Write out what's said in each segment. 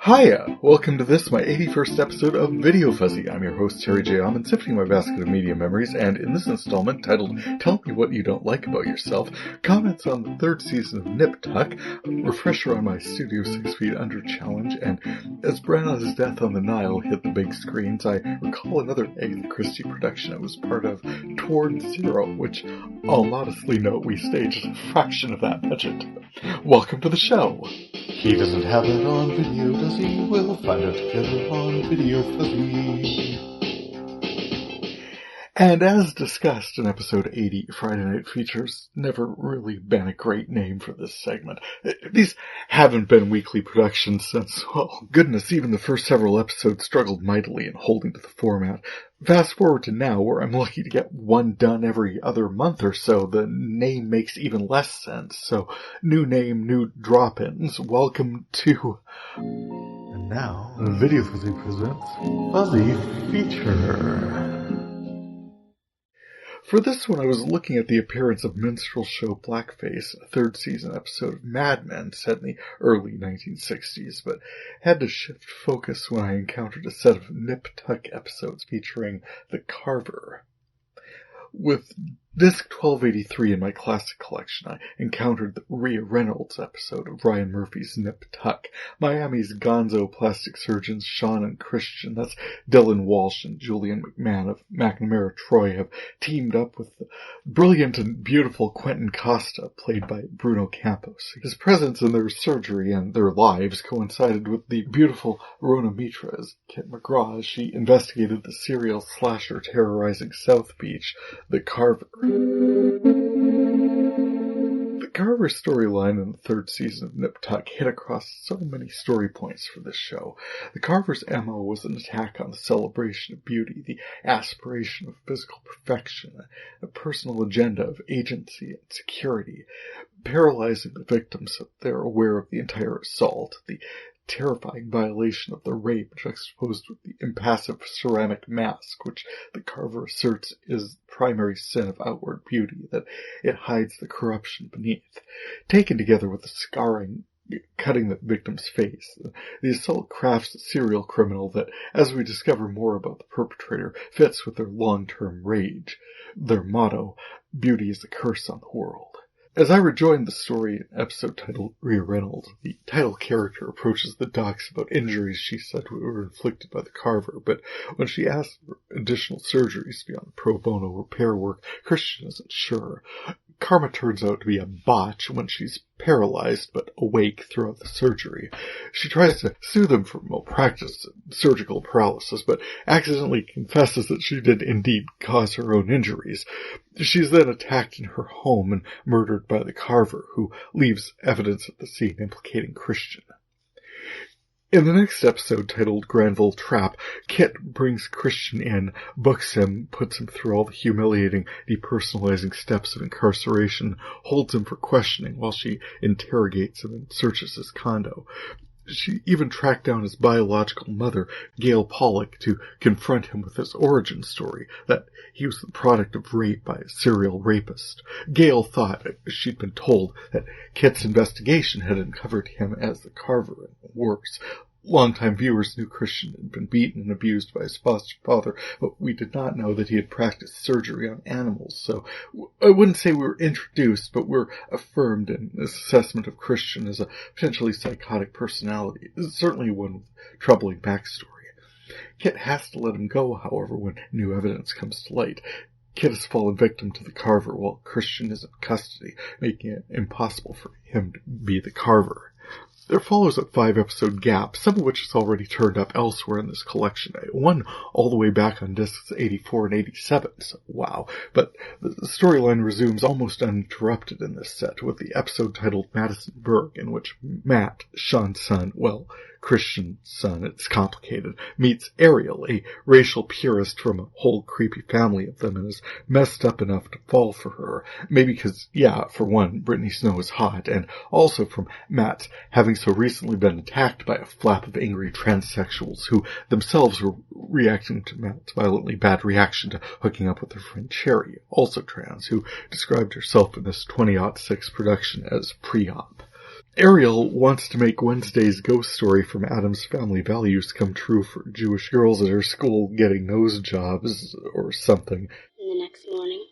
Hiya! Welcome to this, my 81st episode of VideoFuzzy. I'm your host, Terry J. Aman, sifting my basket of media memories, and in this installment, titled Tell Me What You Don't Like About Yourself, comments on the third season of Nip Tuck, a refresher on my Studio 6 Feet Under challenge, and as Branagh's Death on the Nile hit the big screens, I recall another Agatha Christie production I was part of, Toward Zero, which I'll modestly note we staged a fraction of that budget. Welcome to the show! He doesn't have it on video, does he? We'll find out together on VideoFuzzy. And as discussed in episode 80, Friday Night Features never really been a great name for this segment. These haven't been weekly productions since, well, goodness, even the first several episodes struggled mightily in holding to the format. Fast forward to now, where I'm lucky to get one done every other month or so, the name makes even less sense. So, new name, new drop-ins. Welcome to... And now, VideoFuzzy presents Fuzzy Feature. For this one, I was looking at the appearance of minstrel show Blackface, a third season episode of Mad Men set in the early 1960s, but had to shift focus when I encountered a set of Nip Tuck episodes featuring the Carver. With disc 1283 in my classic collection, I encountered the Rhea Reynolds episode of Ryan Murphy's Nip Tuck. Miami's gonzo plastic surgeons Sean and Christian, that's Dylan Walsh and Julian McMahon of McNamara Troy, have teamed up with the brilliant and beautiful Quentin Costa, played by Bruno Campos. His presence in their surgery and their lives coincided with the beautiful Rona Mitra as Kit McGraw as she investigated the serial slasher terrorizing South Beach, the Carver. The Carver storyline in the third season of Nip Tuck hit across so many story points for this show. The Carver's MO was an attack on the celebration of beauty, the aspiration of physical perfection, a personal agenda of agency and security, paralyzing the victims so they're aware of the entire assault, the terrifying violation of the rape juxtaposed with the impassive ceramic mask, which the Carver asserts is the primary sin of outward beauty, that it hides the corruption beneath. Taken together with the scarring cutting the victim's face, the assault crafts a serial criminal that, as we discover more about the perpetrator, fits with their long-term rage. Their motto, beauty is a curse on the world. As I rejoined the story in an episode titled Rhea Reynolds, the title character approaches the docs about injuries she said were inflicted by the Carver, but when she asks for additional surgeries beyond pro bono repair work, Christian isn't sure. Karma turns out to be a botch when she's paralyzed but awake throughout the surgery. She tries to sue them for malpractice and surgical paralysis, but accidentally confesses that she did indeed cause her own injuries. She's then attacked in her home and murdered by the Carver, who leaves evidence at the scene implicating Christian. In the next episode, titled Granville Trap, Kit brings Christian in, books him, puts him through all the humiliating, depersonalizing steps of incarceration, holds him for questioning while she interrogates him and searches his condo. She even tracked down his biological mother, Gail Pollock, to confront him with his origin story, that he was the product of rape by a serial rapist. Gail thought she'd been told that Kit's investigation had uncovered him as the Carver, and worse. Longtime viewers knew Christian had been beaten and abused by his foster father, but we did not know that he had practiced surgery on animals, so I wouldn't say we were introduced, but we're affirmed in this assessment of Christian as a potentially psychotic personality, certainly one with troubling backstory. Kit has to let him go, however, when new evidence comes to light. Kit has fallen victim to the Carver while Christian is in custody, making it impossible for him to be the Carver. There follows a 5-episode gap, some of which has already turned up elsewhere in this collection. One all the way back on discs 84 and 87, so wow. But the storyline resumes almost uninterrupted in this set, with the episode titled Madison Berg, in which Matt, Sean's son, well, Christian's son, it's complicated, meets Ariel, a racial purist from a whole creepy family of them, and is messed up enough to fall for her. Maybe because, yeah, for one, Brittany Snow is hot, and also from Matt's having so recently been attacked by a flap of angry transsexuals who themselves were reacting to Matt's violently bad reaction to hooking up with her friend Cherry, also trans, who described herself in this 2006 production as pre-op. Ariel wants to make Wednesday's ghost story from Adam's Family Values come true for Jewish girls at her school getting nose jobs or something. And the next morning,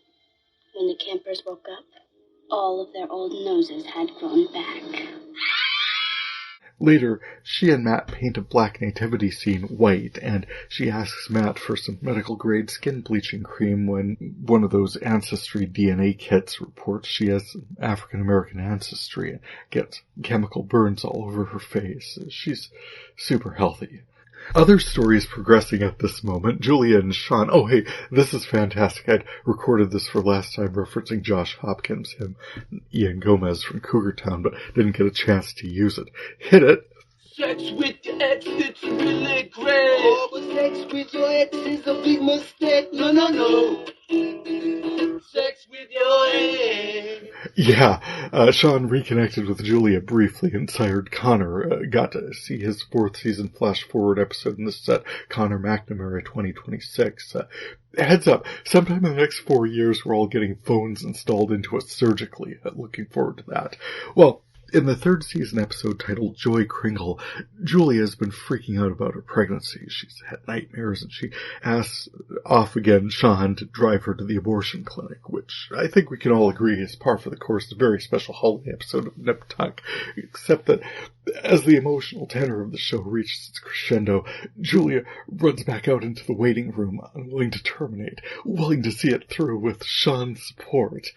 when the campers woke up, all of their old noses had grown back. Later, she and Matt paint a black nativity scene white, and she asks Matt for some medical-grade skin bleaching cream when one of those ancestry DNA kits reports she has African-American ancestry and gets chemical burns all over her face. She's super healthy. Other stories progressing at this moment, Julia and Sean. Oh, hey, this is fantastic. I'd recorded this for last time referencing Josh Hopkins, him, Ian Gomez from Cougar Town, but didn't get a chance to use it. Hit it. Sex with your ex, it's really great. Oh, but sex with your ex is a big mistake. No, no, no. Sex with your ex. Yeah, Sean reconnected with Julia briefly and sired Conor. Got to see his 4th season flash-forward episode in the set, Conor McNamara 2026. Heads up, sometime in the next 4 years we're all getting phones installed into us surgically. Looking forward to that. Well, in the 3rd season episode titled Joy Kringle, Julia has been freaking out about her pregnancy. She's had nightmares and she asks off again Sean to drive her to the abortion clinic, which I think we can all agree is par for the course, a very special holiday episode of Nip Tuck, except that as the emotional tenor of the show reaches its crescendo, Julia runs back out into the waiting room, unwilling to terminate, willing to see it through with Sean's support.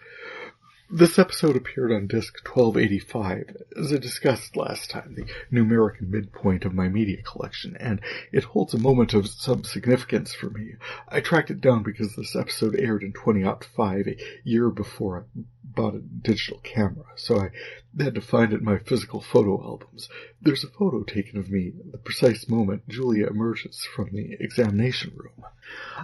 This episode appeared on disc 1285, as I discussed last time, the numeric midpoint of my media collection, and it holds a moment of some significance for me. I tracked it down because this episode aired in 2005, a year before I bought a digital camera, so I had to find it in my physical photo albums. There's a photo taken of me at the precise moment Julia emerges from the examination room.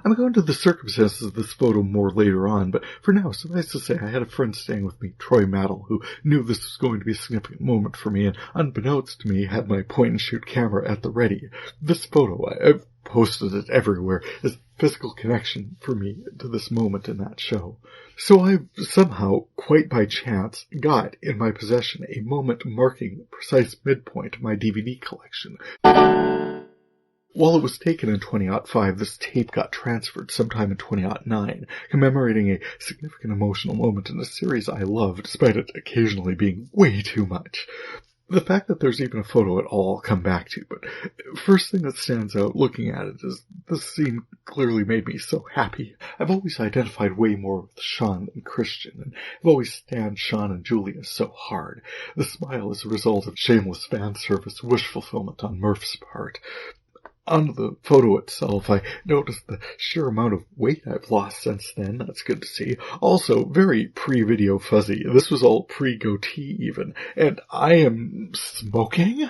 I'm going to the circumstances of this photo more later on, but for now, suffice to say, I had a friend staying with me, Troy Maddle, who knew this was going to be a significant moment for me, and unbeknownst to me, had my point-and-shoot camera at the ready. This photo, I've posted it everywhere, is a physical connection for me to this moment in that show. So I somehow, quite by chance, got in my possession a moment marking the precise midpoint of my DVD collection. While it was taken in 2005, this tape got transferred sometime in 2009, commemorating a significant emotional moment in a series I love, despite it occasionally being way too much. The fact that there's even a photo at all I'll come back to, but first thing that stands out looking at it is this scene clearly made me so happy. I've always identified way more with Sean than Christian, and I've always stand Sean and Julia so hard. The smile is a result of shameless fan service wish fulfillment on Murph's part. On the photo itself, I noticed the sheer amount of weight I've lost since then. That's good to see. Also, very pre-VideoFuzzy. This was all pre-goatee even. And I am smoking?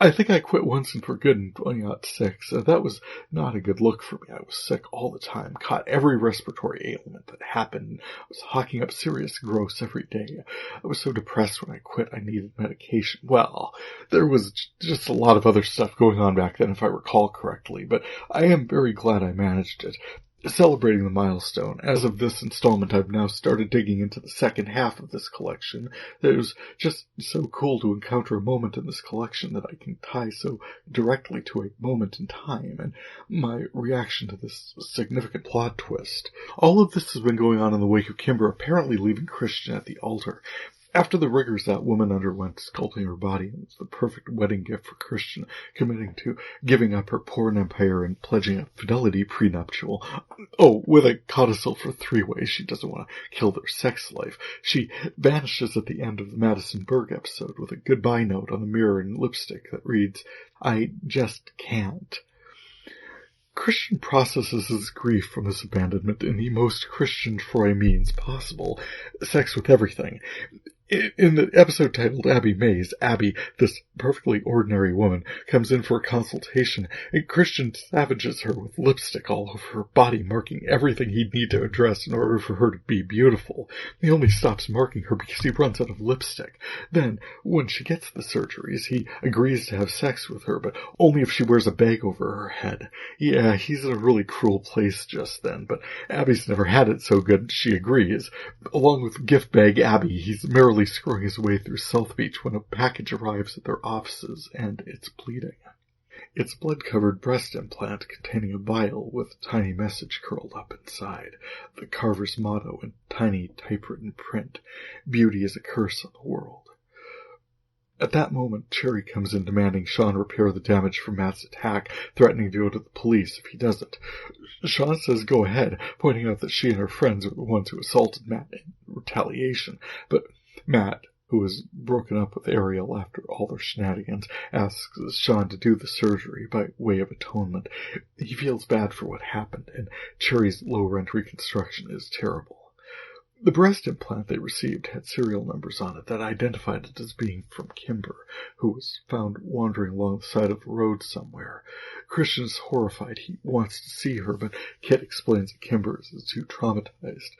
I think I quit once and for good in 2006. That was not a good look for me. I was sick all the time, caught every respiratory ailment that happened. I was hawking up serious gross every day. I was so depressed when I quit I needed medication. Well, there was just a lot of other stuff going on back then if I recall correctly, but I am very glad I managed it. Celebrating the milestone, as of this installment, I've now started digging into the second half of this collection. It was just so cool to encounter a moment in this collection that I can tie so directly to a moment in time, and my reaction to this significant plot twist. All of this has been going on in the wake of Kimber apparently leaving Christian at the altar. After the rigors that woman underwent sculpting her body, it was the perfect wedding gift for Christian, committing to giving up her porn empire and pledging a fidelity prenuptial. Oh, with a codicil for 3 ways she doesn't want to kill their sex life. She vanishes at the end of the Madison Berg episode with a goodbye note on the mirror in lipstick that reads, "I just can't." Christian processes his grief from this abandonment in the most Christian Troy means possible. Sex with everything. In the episode titled Abby Mays, Abby, this perfectly ordinary woman, comes in for a consultation, and Christian savages her with lipstick all over her body, marking everything he'd need to address in order for her to be beautiful. He only stops marking her because he runs out of lipstick. Then, when she gets the surgeries, he agrees to have sex with her, but only if she wears a bag over her head. Yeah, he's in a really cruel place just then, but Abby's never had it so good, she agrees. Along with gift bag Abby, he's merrily barely screwing his way through South Beach when a package arrives at their offices, and it's bleeding. It's a blood-covered breast implant containing a vial with a tiny message curled up inside, the Carver's motto in tiny typewritten print, "Beauty is a curse on the world." At that moment, Cherry comes in demanding Sean repair the damage from Matt's attack, threatening to go to the police if he doesn't. Sean says go ahead, pointing out that she and her friends were the ones who assaulted Matt in retaliation, but Matt, who was broken up with Ariel after all their shenanigans, asks Sean to do the surgery by way of atonement. He feels bad for what happened, and Cherry's low-rent reconstruction is terrible. The breast implant they received had serial numbers on it that identified it as being from Kimber, who was found wandering along the side of the road somewhere. Christian is horrified. He wants to see her, but Kit explains that Kimber is too traumatized.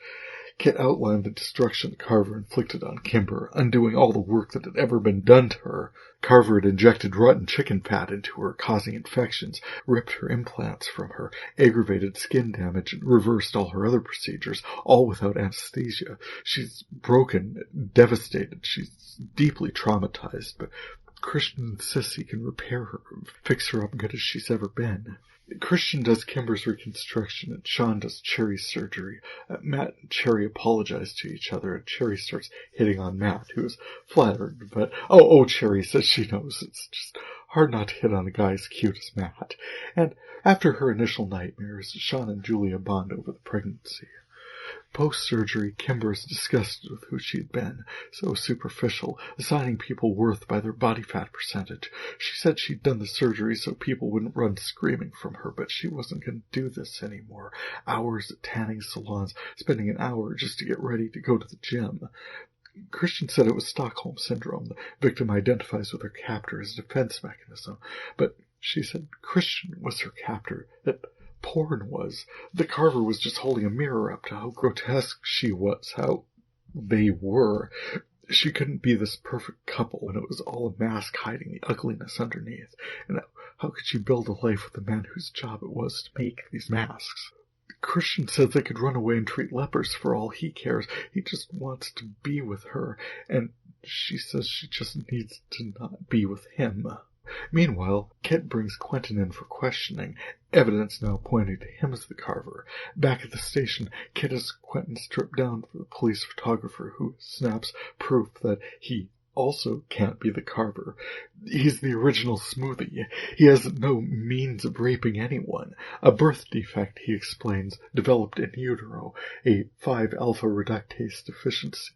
Kit outlined the destruction Carver inflicted on Kimber, undoing all the work that had ever been done to her. Carver had injected rotten chicken fat into her, causing infections, ripped her implants from her, aggravated skin damage, and reversed all her other procedures, all without anesthesia. She's broken, devastated. She's deeply traumatized, but Christian insists he can repair her, fix her up good as she's ever been. Christian does Kimber's reconstruction, and Sean does Cherry's surgery. Matt and Cherry apologize to each other, and Cherry starts hitting on Matt, who is flattered, but Cherry says she knows it's just hard not to hit on a guy as cute as Matt. And after her initial nightmares, Sean and Julia bond over the pregnancy. Post-surgery, Kimber is disgusted with who she had been, so superficial, assigning people worth by their body fat percentage. She said she'd done the surgery so people wouldn't run screaming from her, but she wasn't going to do this anymore. Hours at tanning salons, spending an hour just to get ready to go to the gym. Christian said it was Stockholm Syndrome. The victim identifies with her captor as a defense mechanism, but she said Christian was her captor, that porn was. The Carver was just holding a mirror up to how grotesque she was, how they were. She couldn't be this perfect couple when it was all a mask hiding the ugliness underneath. And how could she build a life with the man whose job it was to make these masks? Christian said they could run away and treat lepers for all he cares. He just wants to be with her, and she says she just needs to not be with him. Meanwhile, Kit brings Quentin in for questioning, evidence now pointing to him as the Carver. Back at the station, Kit has Quentin stripped down for the police photographer, who snaps proof that he also can't be the Carver. He's the original Smoothie. He has no means of raping anyone. A birth defect, he explains, developed in utero, a 5-alpha reductase deficiency.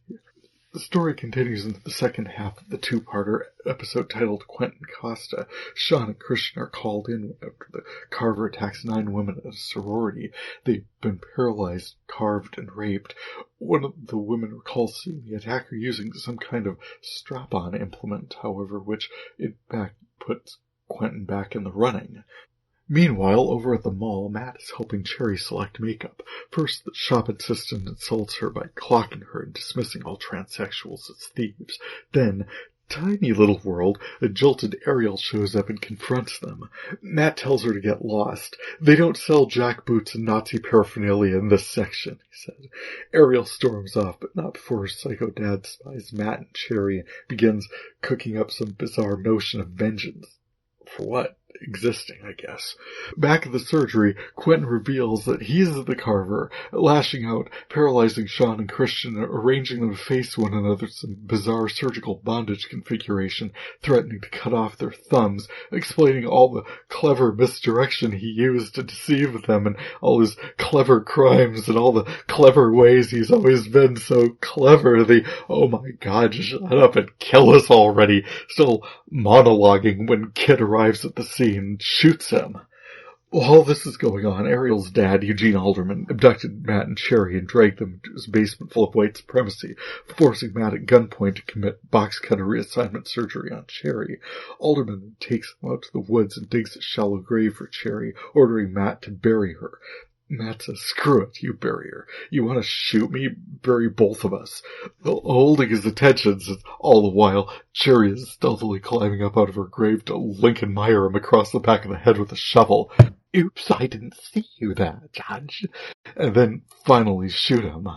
The story continues into the second half of the two-parter episode titled Quentin Costa. Sean and Christian are called in after the Carver attacks 9 women at a sorority. They've been paralyzed, carved, and raped. One of the women recalls seeing the attacker using some kind of strap-on implement, however, which in fact puts Quentin back in the running. Meanwhile, over at the mall, Matt is helping Cherry select makeup. First, the shop assistant insults her by clocking her and dismissing all transsexuals as thieves. Then, tiny little world, a jilted Ariel shows up and confronts them. Matt tells her to get lost. They don't sell jackboots and Nazi paraphernalia in this section, he said. Ariel storms off, but not before her psycho dad spies Matt and Cherry and begins cooking up some bizarre notion of vengeance. For what? Existing, I guess. Back at the surgery, Quentin reveals that he's the Carver, lashing out, paralyzing Sean and Christian, arranging them to face one another some bizarre surgical bondage configuration, threatening to cut off their thumbs, explaining all the clever misdirection he used to deceive them, and all his clever crimes, and all the clever ways he's always been so clever. The, oh my god, shut up and kill us already, still monologuing when Kit arrives at the scene and shoots him. While this is going on, Ariel's dad, Eugene Alderman, abducted Matt and Cherry and dragged them to his basement full of white supremacy, forcing Matt at gunpoint to commit box-cutter reassignment surgery on Cherry. Alderman takes them out to the woods and digs a shallow grave for Cherry, ordering Matt to bury her. Matt says, screw it, you bury her. You want to shoot me? Bury both of us. Holding his attentions, all the while, Cherry is stealthily climbing up out of her grave to Lincoln Meyer him across the back of the head with a shovel. Oops, I didn't see you there, Judge. And then finally shoot him.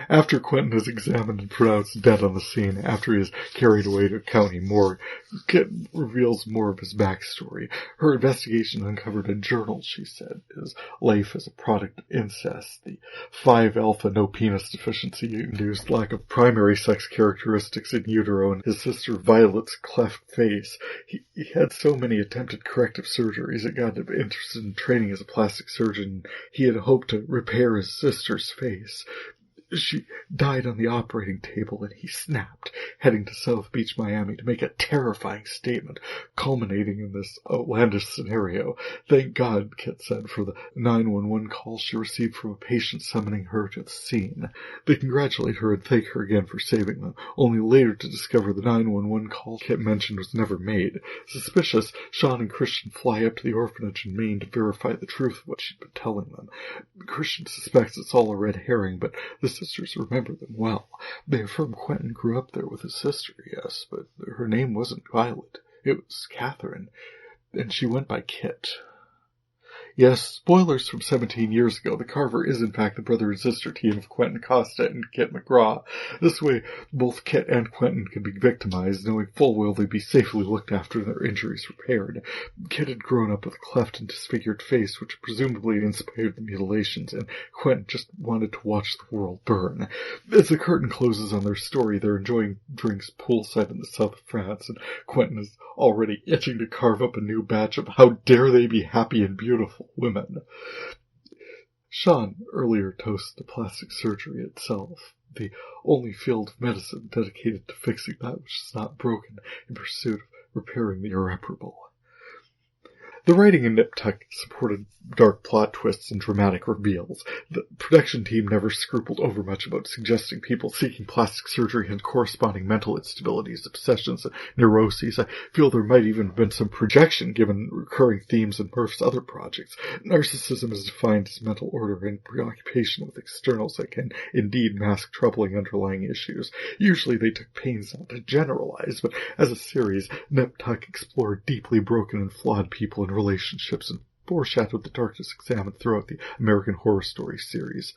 After Quentin is examined and pronounced dead on the scene, after he is carried away to a county morgue, Kit reveals more of his backstory. Her investigation uncovered a journal, she said. His life as a product of incest, the 5-alpha no-penis deficiency-induced lack of primary sex characteristics in utero, and his sister Violet's cleft face. He had so many attempted corrective surgeries it got him interested in training as a plastic surgeon. He had hoped to repair his sister's face. She died on the operating table, and he snapped, heading to South Beach, Miami, to make a terrifying statement, culminating in this outlandish scenario. Thank God, Kit said, for the 911 call she received from a patient summoning her to the scene. They congratulate her and thank her again for saving them, only later to discover the 911 call Kit mentioned was never made. Suspicious, Sean and Christian fly up to the orphanage in Maine to verify the truth of what she'd been telling them. Christian suspects it's all a red herring, but the sisters remember them well. They affirm Quentin grew up there with his sister, yes, but her name wasn't Violet. It was Catherine, and she went by Kit. Yes, spoilers from 17 years ago. The Carver is in fact the brother and sister team of Quentin Costa and Kit McGraw. This way, both Kit and Quentin can be victimized, knowing full well they'd be safely looked after and their injuries repaired. Kit had grown up with a cleft and disfigured face, which presumably inspired the mutilations, and Quentin just wanted to watch the world burn. As the curtain closes on their story, they're enjoying drinks poolside in the south of France, and Quentin is already itching to carve up a new batch of how dare they be happy and beautiful women. Sean earlier toasted to plastic surgery itself, the only field of medicine dedicated to fixing that which is not broken in pursuit of repairing the irreparable. The writing in Nip Tuck supported dark plot twists and dramatic reveals. The production team never scrupled overmuch about suggesting people seeking plastic surgery had corresponding mental instabilities, obsessions, and neuroses. I feel there might even have been some projection given recurring themes in Murph's other projects. Narcissism is defined as mental order and preoccupation with externals that can indeed mask troubling underlying issues. Usually they took pains not to generalize, but as a series, Nip Tuck explored deeply broken and flawed people and relationships and foreshadowed the darkness examined throughout the American Horror Story series.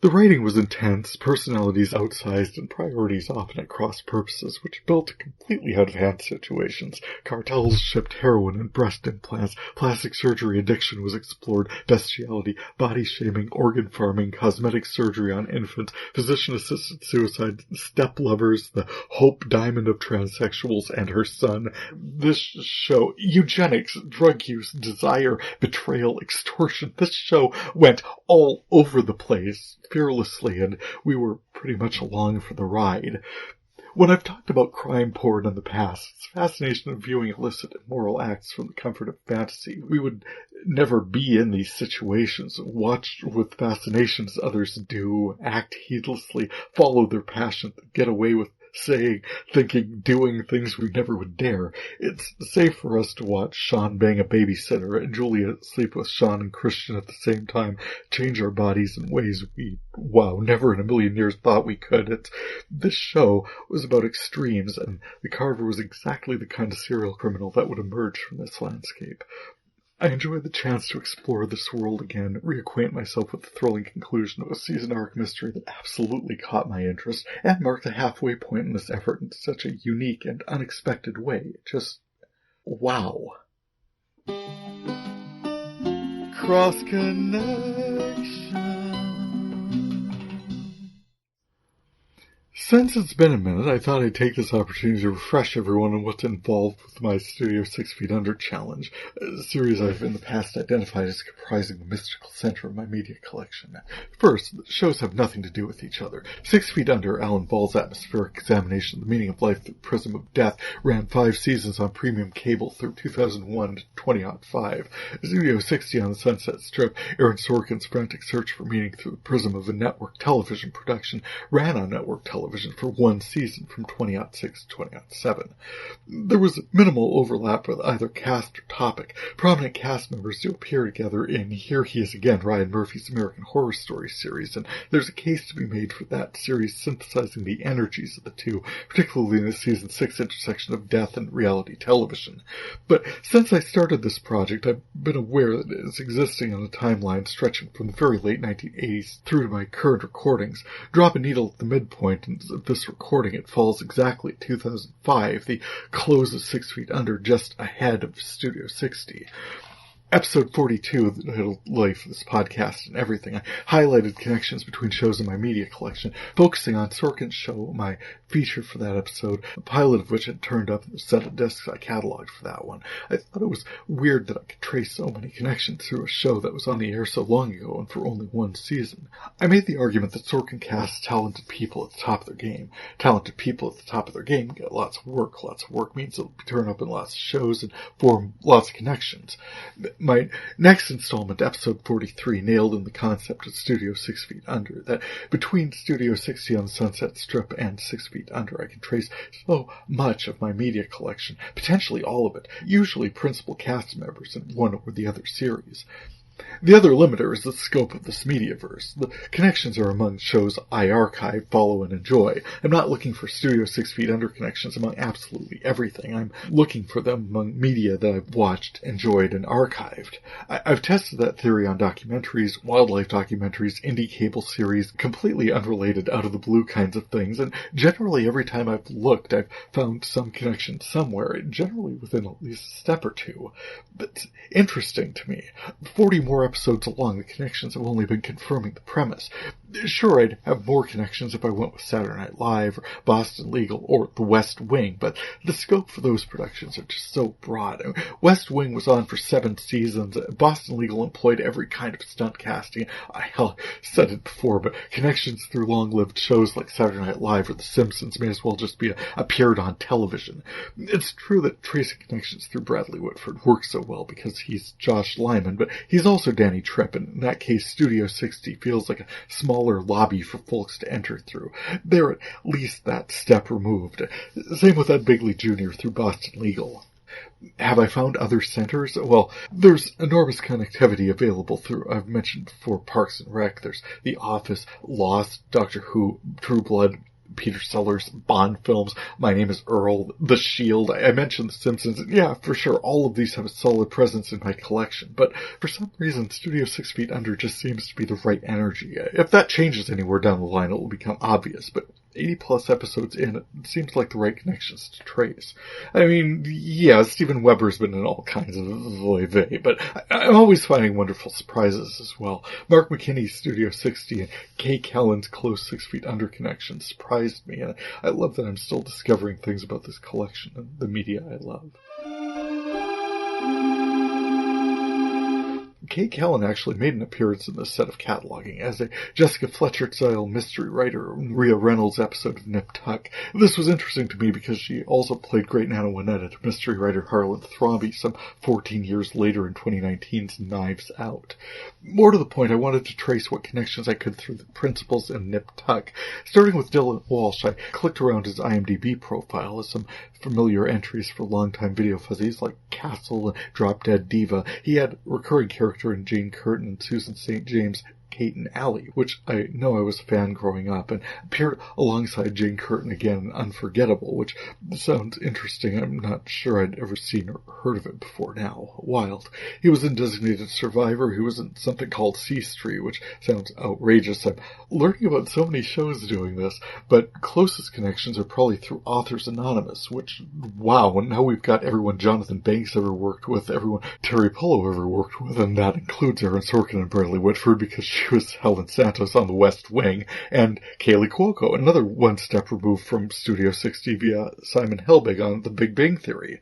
The writing was intense, personalities outsized, and priorities often at cross purposes, which built to completely out-of-hand situations. Cartels shipped heroin and breast implants, plastic surgery addiction was explored, bestiality, body shaming, organ farming, cosmetic surgery on infants, physician-assisted suicide, step lovers, the Hope Diamond of transsexuals, and her son. This show, eugenics, drug use, desire, betrayal, extortion. This show went all over the place, fearlessly, and we were pretty much along for the ride. When I've talked about crime porn in the past, it's fascination of viewing illicit and immoral acts from the comfort of fantasy. We would never be in these situations, watch with fascination as others do, act heedlessly, follow their passion, get away with saying, thinking, doing things we never would dare. It's safe for us to watch Sean bang a babysitter and Julia sleep with Sean and Christian at the same time, change our bodies in ways we, never in a million years thought we could. This show was about extremes, and the Carver was exactly the kind of serial criminal that would emerge from this landscape. I enjoyed the chance to explore this world again, reacquaint myself with the thrilling conclusion of a season arc mystery that absolutely caught my interest, and marked a halfway point in this effort in such a unique and unexpected way. Just, wow. Cross Connection. Since it's been a minute, I thought I'd take this opportunity to refresh everyone on what's involved with my Studio 6 Feet Under challenge, a series I've in the past identified as comprising the mystical center of my media collection. First, the shows have nothing to do with each other. 6 Feet Under, Alan Ball's atmospheric examination of the meaning of life through the prism of death, ran 5 seasons on premium cable through 2001 to 2005. Studio 60 on the Sunset Strip, Aaron Sorkin's frantic search for meaning through the prism of a network television production, ran on network television television for one season from 2006 to 2007. There was minimal overlap with either cast or topic. Prominent cast members do appear together in Here He Is Again, Ryan Murphy's American Horror Story series, and there's a case to be made for that series synthesizing the energies of the two, particularly in the season 6 intersection of death and reality television. But since I started this project, I've been aware that it is existing on a timeline stretching from the very late 1980s through to my current recordings. Drop a needle at the midpoint of this recording, it falls exactly at 2005, the close of 6 Feet Under, just ahead of Studio 60. Episode 42, the title Life of this podcast and everything, I highlighted connections between shows in my media collection, focusing on Sorkin's show, my feature for that episode, a pilot of which had turned up in the set of discs I cataloged for that one. I thought it was weird that I could trace so many connections through a show that was on the air so long ago and for only one season. I made the argument that Sorkin casts talented people at the top of their game. Talented people at the top of their game get lots of work. Lots of work means they'll turn up in lots of shows and form lots of connections. My next installment, episode 43, nailed in the concept of Studio 6 Feet Under, that between Studio 60 on the Sunset Strip and 6 Feet Under, I can trace so much of my media collection, potentially all of it, usually principal cast members in one or the other series. The other limiter is the scope of this mediaverse. The connections are among shows I archive, follow, and enjoy. I'm not looking for Studio 6 Feet Under connections among absolutely everything. I'm looking for them among media that I've watched, enjoyed, and archived. I've tested that theory on documentaries, wildlife documentaries, indie cable series, completely unrelated, out-of-the-blue kinds of things, and generally every time I've looked, I've found some connection somewhere, generally within at least a step or two. That's interesting to me. 40 more episodes along, the connections have only been confirming the premise. Sure, I'd have more connections if I went with Saturday Night Live, or Boston Legal, or The West Wing, but the scope for those productions are just so broad. West Wing was on for 7 seasons. Boston Legal employed every kind of stunt casting. I said it before, but connections through long-lived shows like Saturday Night Live or The Simpsons may as well just be appeared on television. It's true that tracing connections through Bradley Whitford works so well because he's Josh Lyman, but he's also Danny Tripp, and in that case, Studio 60 feels like a smaller lobby for folks to enter through. They're at least that step removed. Same with Ed Bigley Jr. through Boston Legal. Have I found other centers? Well, there's enormous connectivity available through, I've mentioned before, Parks and Rec. There's The Office, Lost, Doctor Who, True Blood, Peter Sellers, Bond films, My Name is Earl, The Shield, I mentioned The Simpsons. Yeah, for sure, all of these have a solid presence in my collection, but for some reason, Studio 6 Feet Under just seems to be the right energy. If that changes anywhere down the line, it will become obvious, but 80 plus episodes in, it seems like the right connections to trace. I mean, yeah, Steven Weber's been in all kinds of voy-vey, but I'm always finding wonderful surprises as well. Mark McKinney's Studio 60 and Kay Callan's close 6 Feet Under connection surprised me, and I love that I'm still discovering things about this collection and the media I love. Kay Callan actually made an appearance in this set of cataloging as a Jessica Fletcher-style mystery writer in Rhea Reynolds' episode of Nip Tuck. This was interesting to me because she also played Great Nana Winnet, mystery writer Harlan Thrombey, some 14 years later in 2019's Knives Out. More to the point, I wanted to trace what connections I could through the principals in Nip Tuck. Starting with Dylan Walsh, I clicked around his IMDb profile as some familiar entries for longtime VideoFuzzies like Castle and Drop Dead Diva. He had recurring character in Jane Curtin and Susan St. James' Kate and Allie, which I know I was a fan growing up, and appeared alongside Jane Curtin again in Unforgettable, which sounds interesting. I'm not sure I'd ever seen or heard of it before now. Wild. He was in Designated Survivor. He was in something called Sea Street, which sounds outrageous. I'm learning about so many shows doing this, but closest connections are probably through Authors Anonymous, which, wow, and now we've got everyone Jonathan Banks ever worked with, everyone Terry Pullo ever worked with, and that includes Aaron Sorkin and Bradley Whitford, because she was Helen Santos on The West Wing, and Kaylee Cuoco, another one step removed from Studio 60 via Simon Helbig on The Big Bang Theory.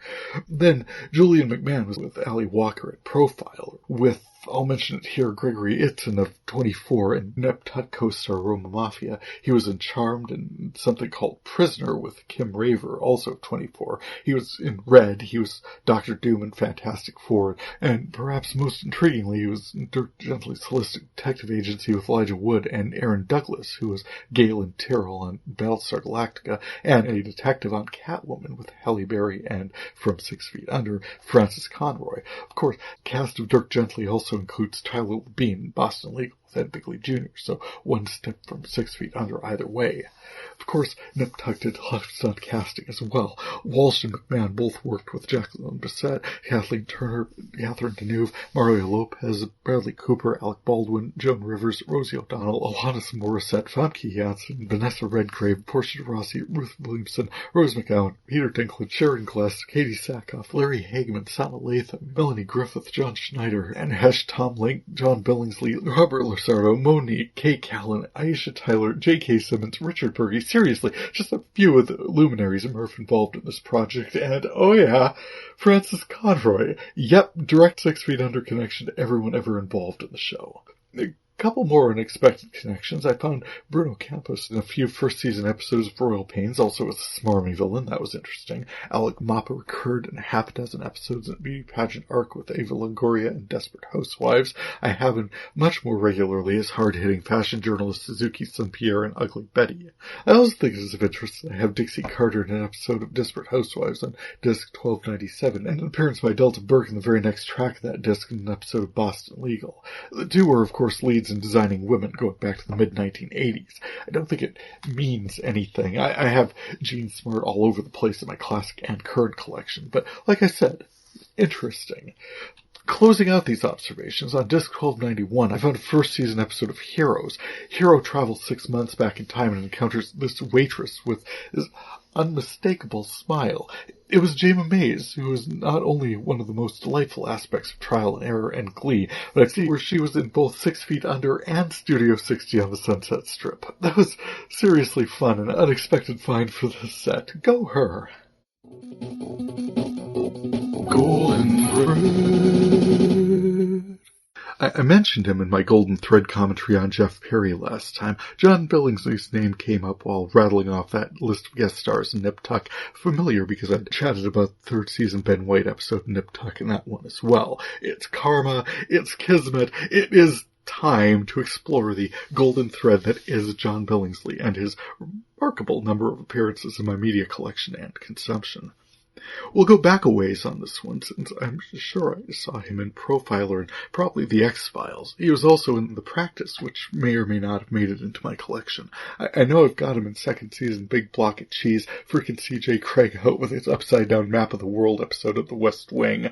Then Julian McMahon was with Ali Walker at Profile, with I'll mention it here, Gregory Itzen of 24 and Nip Tuck co-star Roma Mafia. He was in Charmed and something called Prisoner with Kim Raver, also 24. He was in Red. He was Dr. Doom in Fantastic Four. And perhaps most intriguingly, he was in Dirk Gently's Holistic Detective Agency with Elijah Wood and Aaron Douglas, who was Galen Tyrrell on Battlestar Galactica, and a detective on Catwoman with Halle Berry and From 6 Feet Under, Francis Conroy. Of course, cast of Dirk Gently also includes Tyler Labine, Boston Legal, with Ed Bigley Jr., so one step from 6 Feet Under either way. Of course, Nip Tuck did stunt casting as well. Walsh and McMahon both worked with Jacqueline Bisset, Kathleen Turner, Catherine Deneuve, Mario Lopez, Bradley Cooper, Alec Baldwin, Joan Rivers, Rosie O'Donnell, Alanis Morissette, Famke Janssen, Vanessa Redgrave, Portia de Rossi, Ruth Williamson, Rose McGowan, Peter Dinklage, Sharon Gless, Katie Sackhoff, Larry Hagman, Sana Latham, Melanie Griffith, John Schneider, Anne Hesh, Tom Link, John Billingsley, Robert Lasardo, Monique, Kay Callan, Aisha Tyler, J.K. Simmons, Richard Berge. Seriously, just a few of the luminaries and Murph involved in this project, and, oh yeah, Francis Conroy. Yep, direct 6 Feet Under connection to everyone ever involved in the show. A couple more unexpected connections. I found Bruno Campos in a few first-season episodes of Royal Pains, also as a smarmy villain. That was interesting. Alec Mapa recurred in half a dozen episodes in Beauty Pageant Arc with Ava Longoria and Desperate Housewives. I have him much more regularly as hard-hitting fashion journalist Suzuki St-Pierre and Ugly Betty. I also think it is of interest that I have Dixie Carter in an episode of Desperate Housewives on disc 1297, and an appearance by Delta Burke in the very next track of that disc in an episode of Boston Legal. The two were, of course, leads in Designing Women going back to the mid-1980s. I don't think it means anything. I have Jean Smart all over the place in my classic and current collection, but like I said, interesting. Closing out these observations, on disc 1291, I found a first-season episode of Heroes. Hero travels 6 months back in time and encounters this waitress with this unmistakable smile. It was Jayma Mays, who was not only one of the most delightful aspects of Trial and Error and Glee, but I see where she was in both 6 Feet Under and Studio 60 on the Sunset Strip. That was seriously fun and an unexpected find for the set. Go her! Golden Thread. I mentioned him in my Golden Thread commentary on Jeff Perry last time. John Billingsley's name came up while rattling off that list of guest stars in Nip Tuck. Familiar because I'd chatted about the third season Ben White episode in Nip Tuck and that one as well. It's karma, it's kismet, it is time to explore the golden thread that is John Billingsley and his remarkable number of appearances in my media collection and consumption. We'll go back a ways on this one, since I'm sure I saw him in Profiler and probably The X-Files. He was also in The Practice, which may or may not have made it into my collection. I know I've got him in second season Big Block of Cheese, freaking C.J. Craig out with his upside-down map of the world episode of The West Wing,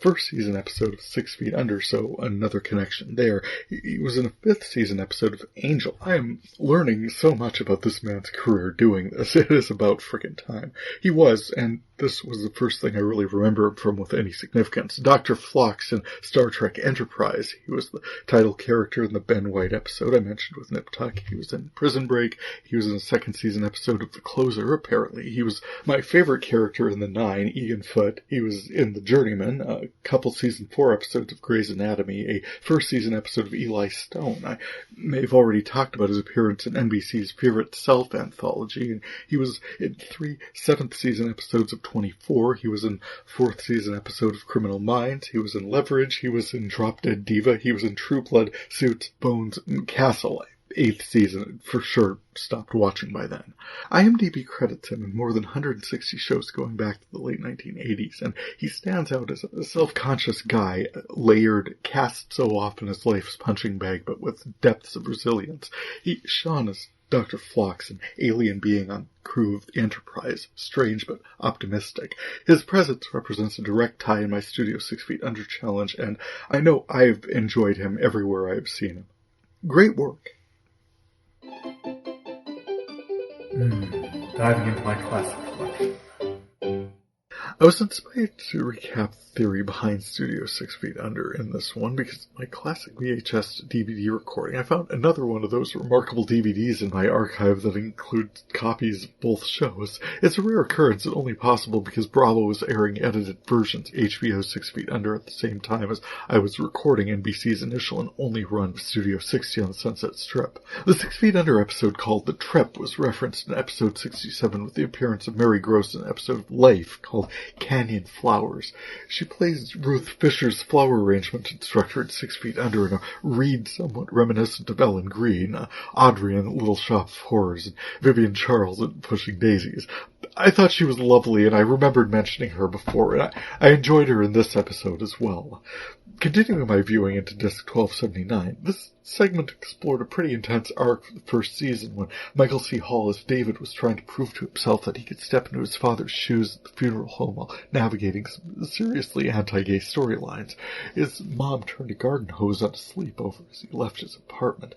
first season episode of 6 Feet Under, so another connection there. He was in a fifth season episode of Angel. I am learning so much about this man's career doing this. It is about freaking time. He was, and this was the first thing I really remember him from with any significance, Dr. Phlox in Star Trek Enterprise. He was the title character in the Ben White episode I mentioned with Nip Tuck. He was in Prison Break. He was in a second season episode of The Closer, apparently. He was my favorite character in The Nine, Egan Foote. He was in The Journeyman, a couple season 4 episodes of Grey's Anatomy, a first season episode of Eli Stone. I may have already talked about his appearance in NBC's Favorite Self anthology, and he was in 3 seventh season episodes of 24. He was in 4th season episode of Criminal Minds. He was in Leverage. He was in Drop Dead Diva. He was in True Blood, Suits, Bones, and Castle. 8th season, for sure, stopped watching by then. IMDb credits him in more than 160 shows going back to the late 1980s, and he stands out as a self-conscious guy, layered, cast so often as life's punching bag, but with depths of resilience. He shone as Dr. Phlox, an alien being on crew of the Enterprise, strange but optimistic. His presence represents a direct tie in my Studio 6 Feet Under challenge, and I know I've enjoyed him everywhere I've seen him. Great work. Diving into my classic collection. I was inspired to recap the theory behind Studio 6 Feet Under in this one because my classic VHS DVD recording, I found another one of those remarkable DVDs in my archive that includes copies of both shows. It's a rare occurrence and only possible because Bravo was airing edited versions of HBO 6 Feet Under at the same time as I was recording NBC's initial and only run of Studio 60 on the Sunset Strip. The 6 Feet Under episode called The Trip was referenced in episode 67 with the appearance of Mary Gross in an episode of Life called Canyon Flowers. She plays Ruth Fisher's flower arrangement instructor at 6 Feet Under in a read somewhat reminiscent of Ellen Green, Audrey in Little Shop of Horrors, and Vivian Charles in Pushing Daisies. I thought she was lovely, and I remembered mentioning her before, and I enjoyed her in this episode as well. Continuing my viewing into Disc 1279, this segment explored a pretty intense arc for the first season when Michael C. Hall as David was trying to prove to himself that he could step into his father's shoes at the funeral home while navigating some seriously anti-gay storylines. His mom turned a garden hose on a sleepover as he left his apartment.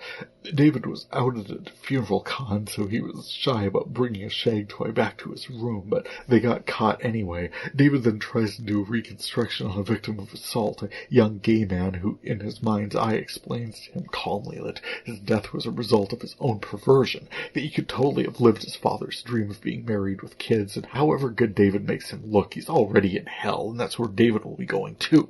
David was outed at a funeral con, so he was shy about bringing a shag toy back to his room, but they got caught anyway. David then tries to do a reconstruction on a victim of assault, a young gay man who, in his mind's eye, explains to him calmly that his death was a result of his own perversion, that he could totally have lived his father's dream of being married with kids, and however good David makes him look, he's already in hell, and that's where David will be going too.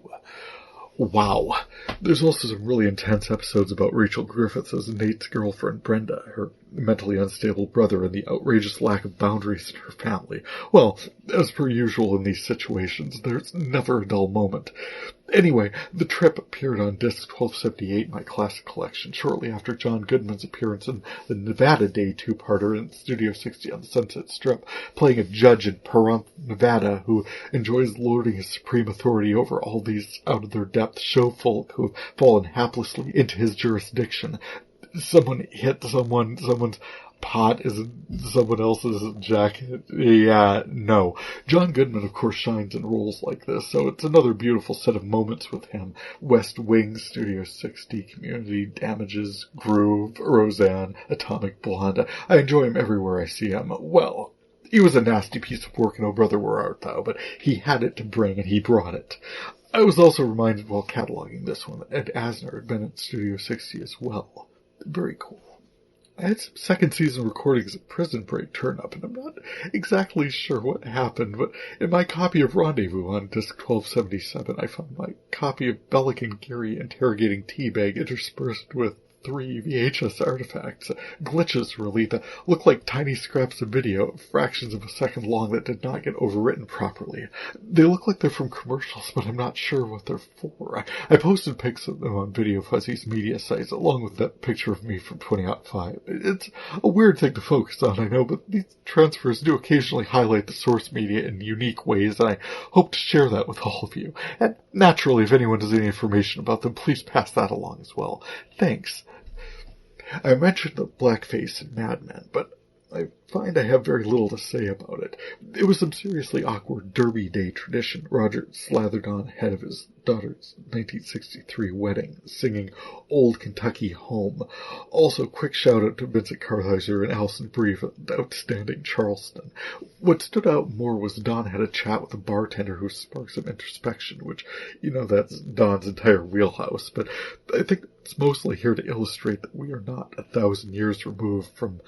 Wow. There's also some really intense episodes about Rachel Griffiths as Nate's girlfriend Brenda, her mentally unstable brother, and the outrageous lack of boundaries in her family. Well, as per usual in these situations, there's never a dull moment. Anyway, The Trip appeared on disc 1278 in my classic collection shortly after John Goodman's appearance in the Nevada Day two-parter in Studio 60 on the Sunset Strip, playing a judge in Pahrump, Nevada, who enjoys lording his supreme authority over all these out-of-their-depth showfolk who have fallen haplessly into his jurisdiction. Someone hit someone, someone's pot is in someone else's jacket. Yeah, no. John Goodman, of course, shines in roles like this, so it's another beautiful set of moments with him. West Wing, Studio 60, Community, Damages, Groove, Roseanne, Atomic Blonde. I enjoy him everywhere I see him. Well, he was a nasty piece of work in Oh Brother Where Art Thou, but he had it to bring, and he brought it. I was also reminded while cataloging this one that Ed Asner had been in Studio 60 as well. Very cool. I had some second season recordings of Prison Break turn up, and I'm not exactly sure what happened, but in my copy of Rendezvous on disc 1277, I found my copy of Bellick and Gary interrogating Teabag interspersed with 3 VHS artifacts, glitches really, that look like tiny scraps of video, fractions of a second long that did not get overwritten properly. They look like they're from commercials, but I'm not sure what they're for. I posted pics of them on VideoFuzzy's media sites, along with that picture of me from 2005. It's a weird thing to focus on, I know, but these transfers do occasionally highlight the source media in unique ways, and I hope to share that with all of you. And naturally, if anyone has any information about them, please pass that along as well. Thanks. I mentioned the blackface in Mad Men, but I find I have very little to say about it. It was some seriously awkward Derby Day tradition Roger slathered on ahead of his daughter's 1963 wedding, singing Old Kentucky Home. Also, quick shout out to Vincent Kartheiser and Alison Brie for the outstanding Charleston. What stood out more was Don had a chat with a bartender who sparked some introspection, which, that's Don's entire wheelhouse, but I think it's mostly here to illustrate that we are not 1,000 years removed from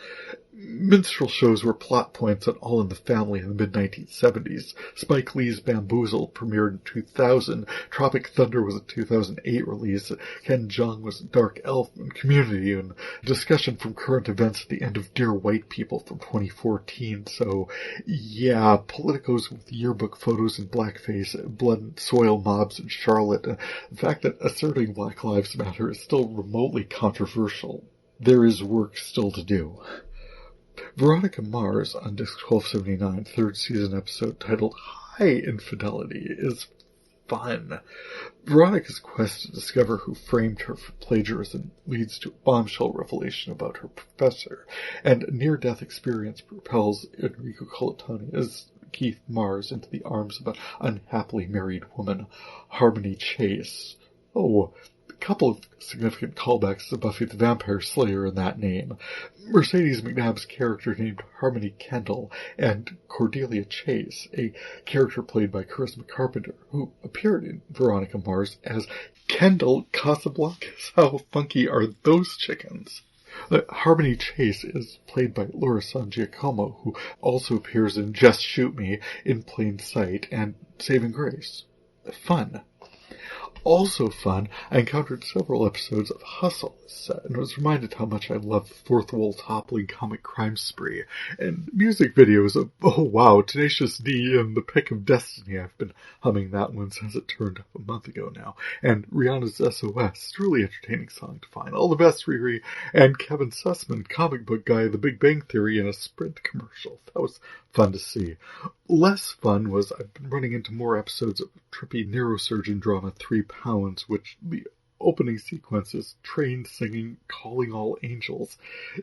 minstrel shows were plot points on All in the Family in the mid-1970s. Spike Lee's Bamboozled premiered in 2000. Tropic Thunder was a 2008 release. Ken Jeong was Dark Elf in Community, and discussion from current events at the end of Dear White People from 2014. So, yeah, politicos with yearbook photos in blackface, blood and soil mobs in Charlotte. The fact that asserting Black Lives Matter is still remotely controversial. There is work still to do. Veronica Mars on disc 1279, third season episode titled High Infidelity is fun. Veronica's quest to discover who framed her for plagiarism leads to a bombshell revelation about her professor, and a near-death experience propels Enrico Colantoni as Keith Mars into the arms of an unhappily married woman, Harmony Chase. Oh, couple of significant callbacks to Buffy the Vampire Slayer in that name. Mercedes McNabb's character named Harmony Kendall, and Cordelia Chase, a character played by Charisma Carpenter, who appeared in Veronica Mars as Kendall Casablancas. How funky are those chickens? Harmony Chase is played by Laura San Giacomo, who also appears in Just Shoot Me, In Plain Sight, and Saving Grace. Fun. Also fun, I encountered several episodes of Hustle set, and was reminded how much I love the fourth wall toppling comic crime spree, and music videos of, oh wow, Tenacious D and The Pick of Destiny. I've been humming that one since it turned up a month ago now, and Rihanna's SOS, truly entertaining song to find. All the best, Riri, and Kevin Sussman, comic book guy, The Big Bang Theory, in a Sprint commercial. That was fun to see. Less fun was I've been running into more episodes of trippy neurosurgeon drama 3 Pounds, which the opening sequence is trained singing Calling All Angels.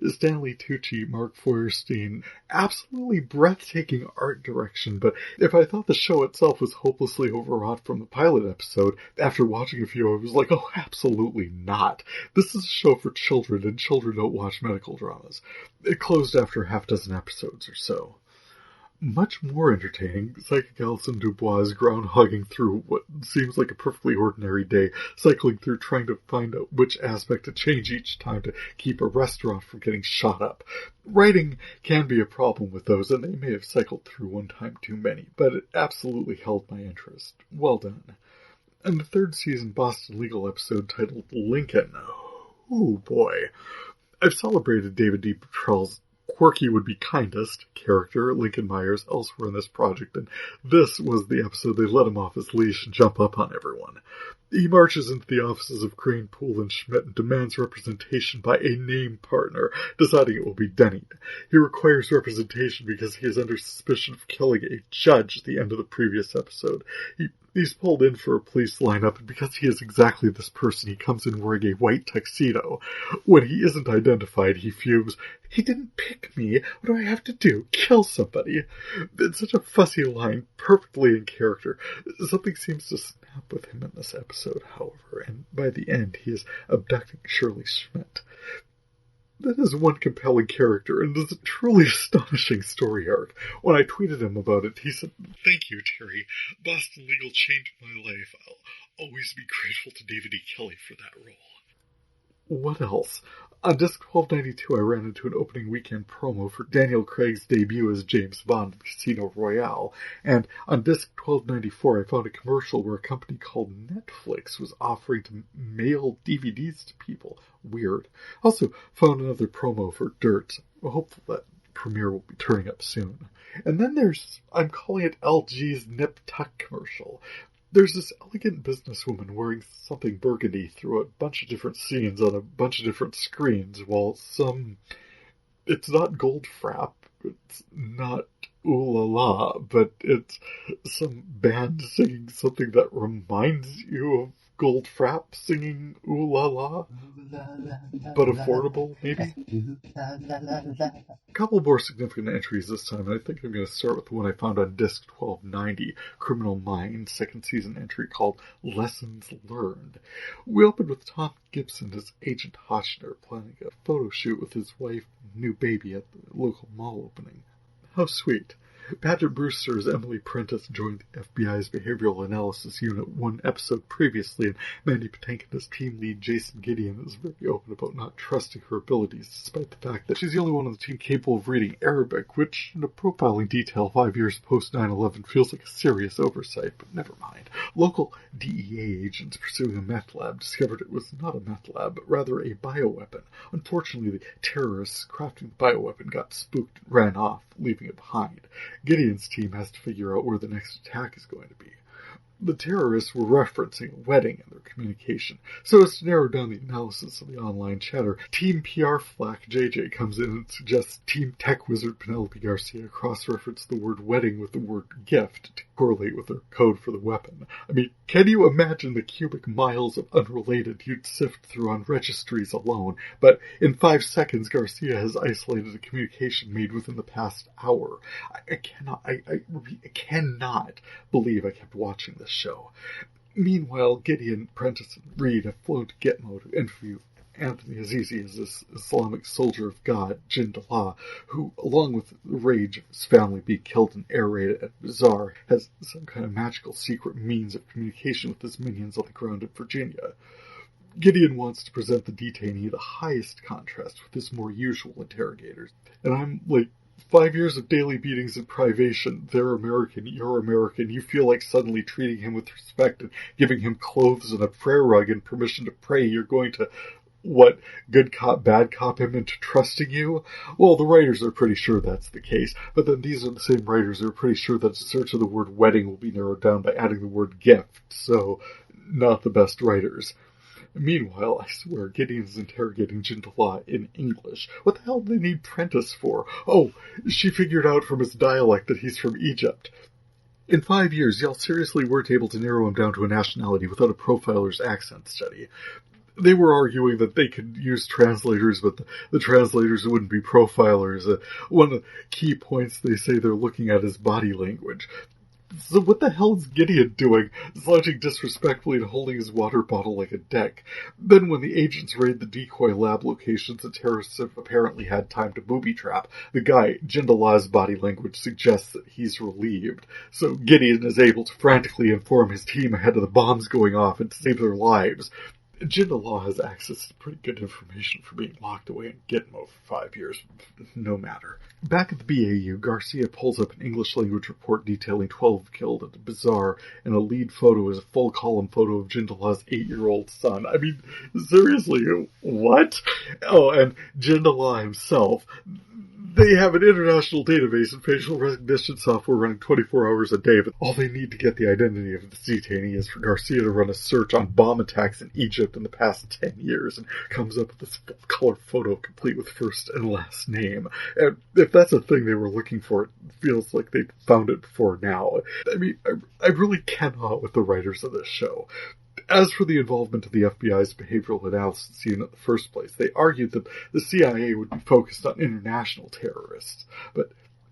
Stanley Tucci, Mark Feuerstein, absolutely breathtaking art direction, but if I thought the show itself was hopelessly overwrought from the pilot episode, after watching a few I was like, oh, absolutely not. This is a show for children, and children don't watch medical dramas. It closed after half a dozen episodes or so. Much more entertaining, Psychic Alison Dubois is ground-hogging through what seems like a perfectly ordinary day, cycling through trying to find out which aspect to change each time to keep a restaurant from getting shot up. Writing can be a problem with those, and they may have cycled through one time too many, but it absolutely held my interest. Well done. And the third season Boston Legal episode titled Lincoln. Oh boy. I've celebrated David D. Petrell's quirky would be kindest character, Lincoln Myers, elsewhere in this project, and this was the episode they let him off his leash and jump up on everyone. He marches into the offices of Crane, Poole, and Schmidt and demands representation by a name partner, deciding it will be Denny. He requires representation because he is under suspicion of killing a judge at the end of the previous episode. He's pulled in for a police lineup, and because he is exactly this person, he comes in wearing a white tuxedo. When he isn't identified, he fumes, "He didn't pick me. What do I have to do? Kill somebody?" It's such a fussy line, perfectly in character. Something seems to snap with him in this episode, however, and by the end he is abducting Shirley Schmidt. That is one compelling character, and is a truly astonishing story arc. When I tweeted him about it, he said, "Thank you, Terry. Boston Legal changed my life. I'll always be grateful to David E. Kelley for that role." What else? On Disc 1292, I ran into an opening weekend promo for Daniel Craig's debut as James Bond in Casino Royale, and on Disc 1294, I found a commercial where a company called Netflix was offering to mail DVDs to people. Weird. Also found another promo for Dirt. I'm hopeful that premiere will be turning up soon. And then there's, I'm calling it LG's Nip Tuck commercial. There's this elegant businesswoman wearing something burgundy through a bunch of different scenes on a bunch of different screens, while it's not gold frap, it's not ooh la la, but it's some band singing something that reminds you of gold frap singing ooh la la, but affordable, maybe? A couple more significant entries this time, and I think I'm going to start with the one I found on Disc 1290, Criminal Minds, second season entry called Lessons Learned. We opened with Tom Gibson as Agent Hotchner planning a photo shoot with his wife and new baby at the local mall opening. How sweet. Patrick Brewster as Emily Prentice joined the FBI's Behavioral Analysis Unit one episode previously, and Mandy Patinkin as team lead Jason Gideon is very open about not trusting her abilities, despite the fact that she's the only one on the team capable of reading Arabic, which, in a profiling detail 5 years post 9/11, feels like a serious oversight, but never mind. Local DEA agents pursuing a meth lab discovered it was not a meth lab, but rather a bioweapon. Unfortunately, the terrorists crafting the bioweapon got spooked and ran off, leaving it behind. Gideon's team has to figure out where the next attack is going to be. The terrorists were referencing a wedding in their communication, so as to narrow down the analysis of the online chatter, Team PR Flack JJ comes in and suggests Team Tech Wizard Penelope Garcia cross-reference the word wedding with the word gift to correlate with their code for the weapon. I mean, can you imagine the cubic miles of unrelated you'd sift through on registries alone? But in 5 seconds, Garcia has isolated a communication made within the past hour. I cannot believe I kept watching this show. Meanwhile, Gideon, Prentice, and Reed have flown to Gitmo to interview Anthony Azizi as this Islamic soldier of God, Jindallah, who, along with the rage of his family being killed in air raid at Bazaar, has some kind of magical secret means of communication with his minions on the ground in Virginia. Gideon wants to present the detainee the highest contrast with his more usual interrogators. And I'm like, 5 years of daily beatings and privation, they're American, you're American, you feel like suddenly treating him with respect and giving him clothes and a prayer rug and permission to pray, you're going to, what, good cop, bad cop him into trusting you? Well, the writers are pretty sure that's the case, but then these are the same writers who are pretty sure that a search of the word wedding will be narrowed down by adding the word gift, so not the best writers. Meanwhile, I swear, Gideon's interrogating Jindallah in English. What the hell do they need Prentice for? Oh, she figured out from his dialect that he's from Egypt. In 5 years, y'all seriously weren't able to narrow him down to a nationality without a profiler's accent study. They were arguing that they could use translators, but the translators wouldn't be profilers. One of the key points they say they're looking at is body language. So what the hell is Gideon doing, slouching disrespectfully and holding his water bottle like a deck? Then when the agents raid the decoy lab locations, the terrorists have apparently had time to booby-trap. The guy, Jindalah's body language suggests that he's relieved. So Gideon is able to frantically inform his team ahead of the bombs going off and to save their lives. Jindallah has access to pretty good information for being locked away in Gitmo for 5 years. No matter. Back at the BAU, Garcia pulls up an English-language report detailing 12 killed at the bazaar, and a lead photo is a full-column photo of Jindalah's 8-year-old son. I mean, seriously, what? Oh, and Jindallah himself. They have an international database and facial recognition software running 24 hours a day, but all they need to get the identity of the detainee is for Garcia to run a search on bomb attacks in Egypt in the past 10 years, and comes up with this full-color photo complete with first and last name. And if that's a thing they were looking for, it feels like they found it before now. I mean, I really cannot with the writers of this show. As for the involvement of the FBI's behavioral analysis unit in the first place, they argued that the CIA would be focused on international terrorists. But,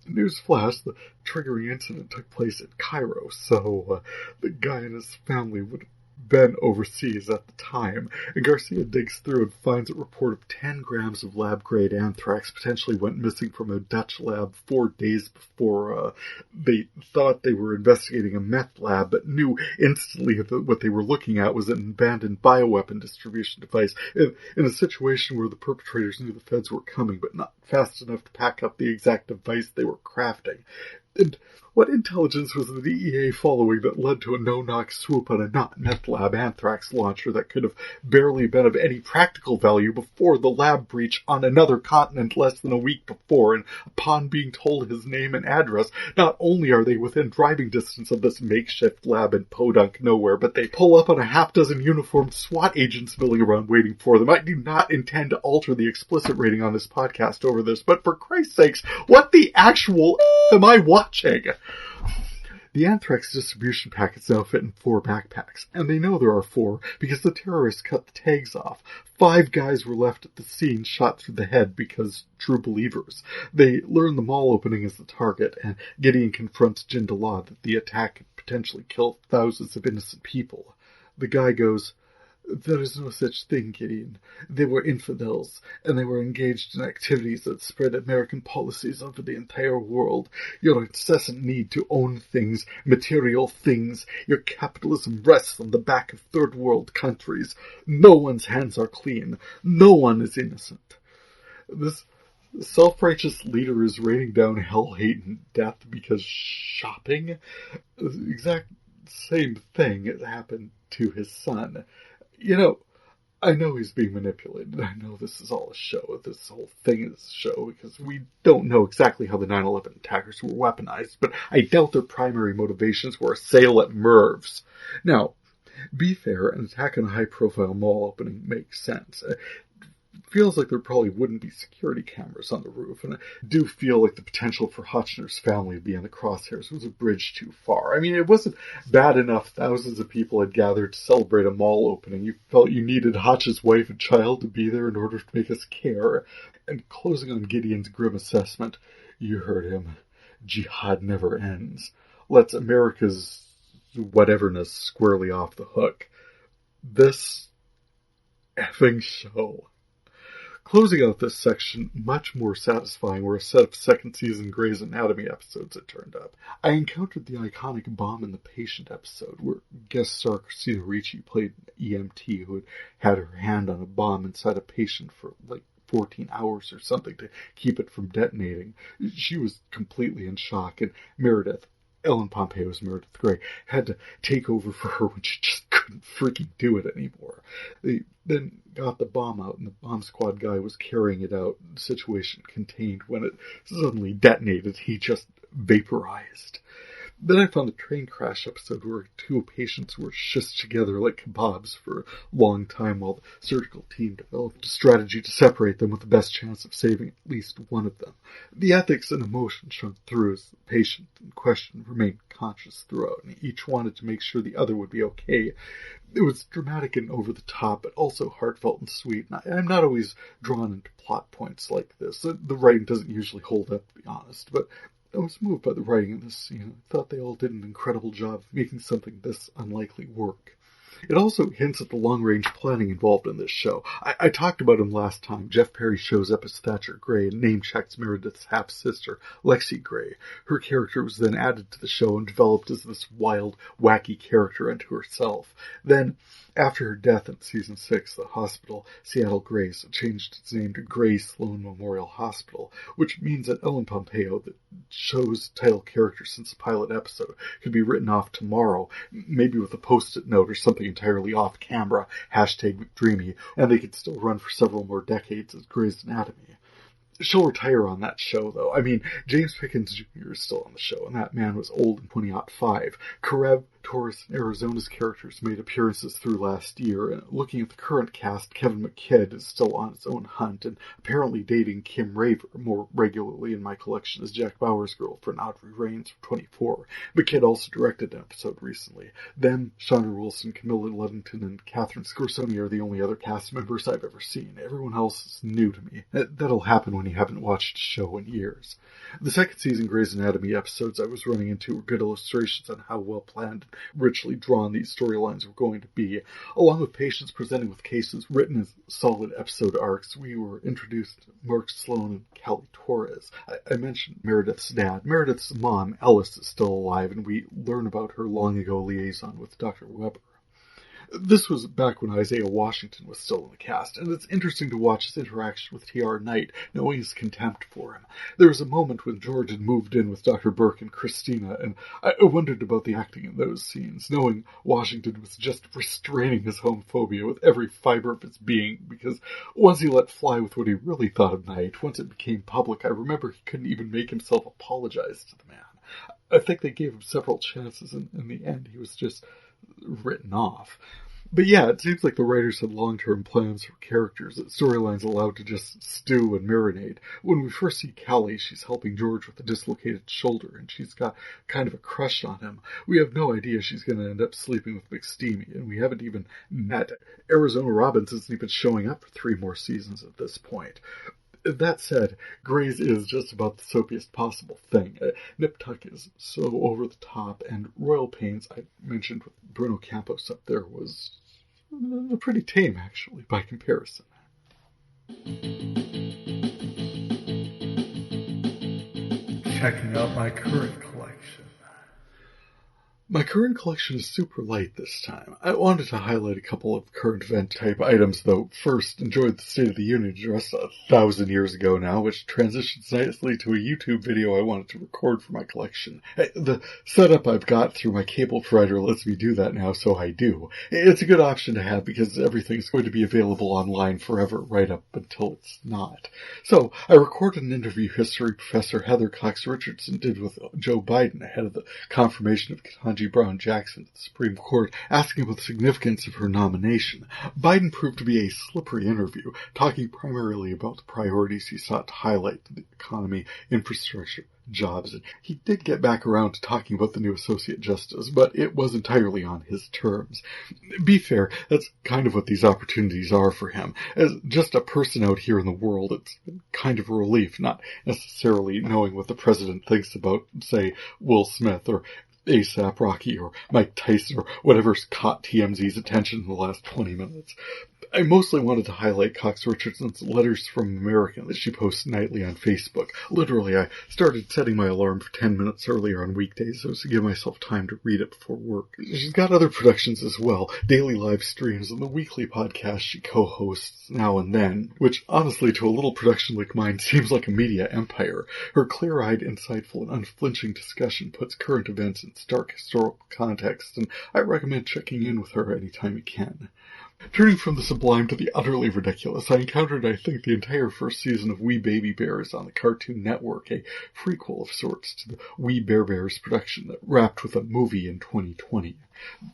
newsflash, the triggering incident took place in Cairo, so the guy and his family would have been overseas at the time. And Garcia digs through and finds a report of 10 grams of lab-grade anthrax potentially went missing from a Dutch lab 4 days before they thought they were investigating a meth lab, but knew instantly that what they were looking at was an abandoned bioweapon distribution device in a situation where the perpetrators knew the feds were coming, but not fast enough to pack up the exact device they were crafting. And what intelligence was the DEA following that led to a no-knock swoop on a not-meth lab anthrax launcher that could have barely been of any practical value before the lab breach on another continent less than a week before? And upon being told his name and address, not only are they within driving distance of this makeshift lab in podunk nowhere, but they pull up on a half-dozen uniformed SWAT agents milling around waiting for them. I do not intend to alter the explicit rating on this podcast over this, but for Christ's sakes, what the actual am I watching? The anthrax distribution packets now fit in 4 backpacks, and they know there are 4 because the terrorists cut the tags off. 5 guys were left at the scene shot through the head because true believers. They learn the mall opening is the target, and Gideon confronts Jindallah that the attack could potentially kill thousands of innocent people. The guy goes, "There is no such thing, Gideon. They were infidels, and they were engaged in activities that spread American policies over the entire world. Your incessant need to own things, material things, your capitalism rests on the back of third world countries. No one's hands are clean. No one is innocent." This self-righteous leader is raining down hell, hate, and death because shopping? The exact same thing has happened to his son. You know, I know he's being manipulated. I know this is all a show. This whole thing is a show because we don't know exactly how the 9/11 attackers were weaponized, but I doubt their primary motivations were a sale at Merv's. Now, be fair, an attack on a high-profile mall opening makes sense. Feels like there probably wouldn't be security cameras on the roof, and I do feel like the potential for Hotchner's family to be in the crosshairs was a bridge too far. I mean, it wasn't bad enough thousands of people had gathered to celebrate a mall opening. You felt you needed Hotch's wife and child to be there in order to make us care. And closing on Gideon's grim assessment, you heard him. Jihad never ends. Let's America's whateverness squarely off the hook. This effing show. Closing out this section, much more satisfying, were a set of second season Grey's Anatomy episodes that turned up. I encountered the iconic Bomb in the Patient episode, where guest star Christina Ricci played an EMT who had her hand on a bomb inside a patient for 14 hours or something to keep it from detonating. She was completely in shock, and Ellen Pompeo's Meredith Grey, had to take over for her when she just couldn't freaking do it anymore. They then got the bomb out, and the bomb squad guy was carrying it out, situation contained. When it suddenly detonated, he just vaporized. Then I found a train crash episode where two patients were shissed together like kebabs for a long time while the surgical team developed a strategy to separate them with the best chance of saving at least one of them. The ethics and emotion shone through as the patient in question remained conscious throughout, and each wanted to make sure the other would be okay. It was dramatic and over the top, but also heartfelt and sweet, and I'm not always drawn into plot points like this. The writing doesn't usually hold up, to be honest, but I was moved by the writing in this scene. I thought they all did an incredible job of making something this unlikely work. It also hints at the long-range planning involved in this show. I talked about him last time. Jeff Perry shows up as Thatcher Grey and name-checks Meredith's half-sister, Lexi Grey. Her character was then added to the show and developed as this wild, wacky character unto herself. Then, after her death in Season 6, the hospital, Seattle Grace, changed its name to Grey Sloan Memorial Hospital, which means that Ellen Pompeo, the show's title character since the pilot episode, could be written off tomorrow, maybe with a post-it note or something entirely off camera, #McDreamy, and they could still run for several more decades as Grey's Anatomy. She'll retire on that show, though. I mean, James Pickens Jr. is still on the show, and that man was old in 2005. Karev, Taurus, and Arizona's characters made appearances through last year, and looking at the current cast, Kevin McKidd is still on his own hunt, and apparently dating Kim Raver more regularly in my collection as Jack Bauer's girlfriend, Audrey Raines, from 24. McKidd also directed an episode recently. Them, Chandra Wilson, Camilla Luddington, and Catherine Scorsoni are the only other cast members I've ever seen. Everyone else is new to me. That'll happen when you haven't watched a show in years. The second season Grey's Anatomy episodes I was running into were good illustrations on how well planned and richly drawn these storylines were going to be. Along with patients presenting with cases written as solid episode arcs, we were introduced to Mark Sloan and Callie Torres. I mentioned Meredith's dad. Meredith's mom, Ellis, is still alive, and we learn about her long ago liaison with Dr. Weber. This was back when Isaiah Washington was still in the cast, and it's interesting to watch his interaction with T.R. Knight, knowing his contempt for him. There was a moment when George had moved in with Dr. Burke and Christina, and I wondered about the acting in those scenes, knowing Washington was just restraining his homophobia with every fiber of his being, because once he let fly with what he really thought of Knight, once it became public, I remember he couldn't even make himself apologize to the man. I think they gave him several chances, and in the end he was just written off. But yeah, it seems like the writers had long-term plans for characters that storylines allowed to just stew and marinate. When we first see Callie, she's helping George with a dislocated shoulder, and she's got kind of a crush on him. We have no idea she's going to end up sleeping with McSteamy, and we haven't even met. Arizona Robbins isn't even showing up for 3 more seasons at this point. That said, Grey's is just about the soapiest possible thing. Nip Tuck is so over the top, and Royal Pains, I mentioned with Bruno Campos up there, was pretty tame, actually, by comparison. Checking out my current collection. My current collection is super light this time. I wanted to highlight a couple of current event type items, though. First, enjoyed the State of the Union address 1,000 years ago now, which transitions nicely to a YouTube video I wanted to record for my collection. The setup I've got through my cable provider lets me do that now, so I do. It's a good option to have because everything's going to be available online forever right up until it's not. So, I recorded an interview history Professor Heather Cox Richardson did with Joe Biden ahead of the confirmation of Ketanji Brown Jackson at the Supreme Court, asking about the significance of her nomination. Biden proved to be a slippery interview, talking primarily about the priorities he sought to highlight: the economy, infrastructure, jobs, and he did get back around to talking about the new Associate Justice, but it was entirely on his terms. Be fair, that's kind of what these opportunities are for him. As just a person out here in the world, it's kind of a relief, not necessarily knowing what the president thinks about, say, Will Smith, or A$AP Rocky or Mike Tyson or whatever's caught TMZ's attention in the last 20 minutes. I mostly wanted to highlight Cox Richardson's Letters from America that she posts nightly on Facebook. Literally, I started setting my alarm for 10 minutes earlier on weekdays so as to give myself time to read it before work. She's got other productions as well, daily live streams and the weekly podcast she co-hosts now and then, which honestly to a little production like mine seems like a media empire. Her clear-eyed, insightful, and unflinching discussion puts current events in stark historical context, and I recommend checking in with her anytime you can. Turning from the sublime to the utterly ridiculous, I encountered, I think, the entire first season of We Baby Bears on the Cartoon Network, a prequel of sorts to the We Bear Bears production that wrapped with a movie in 2020.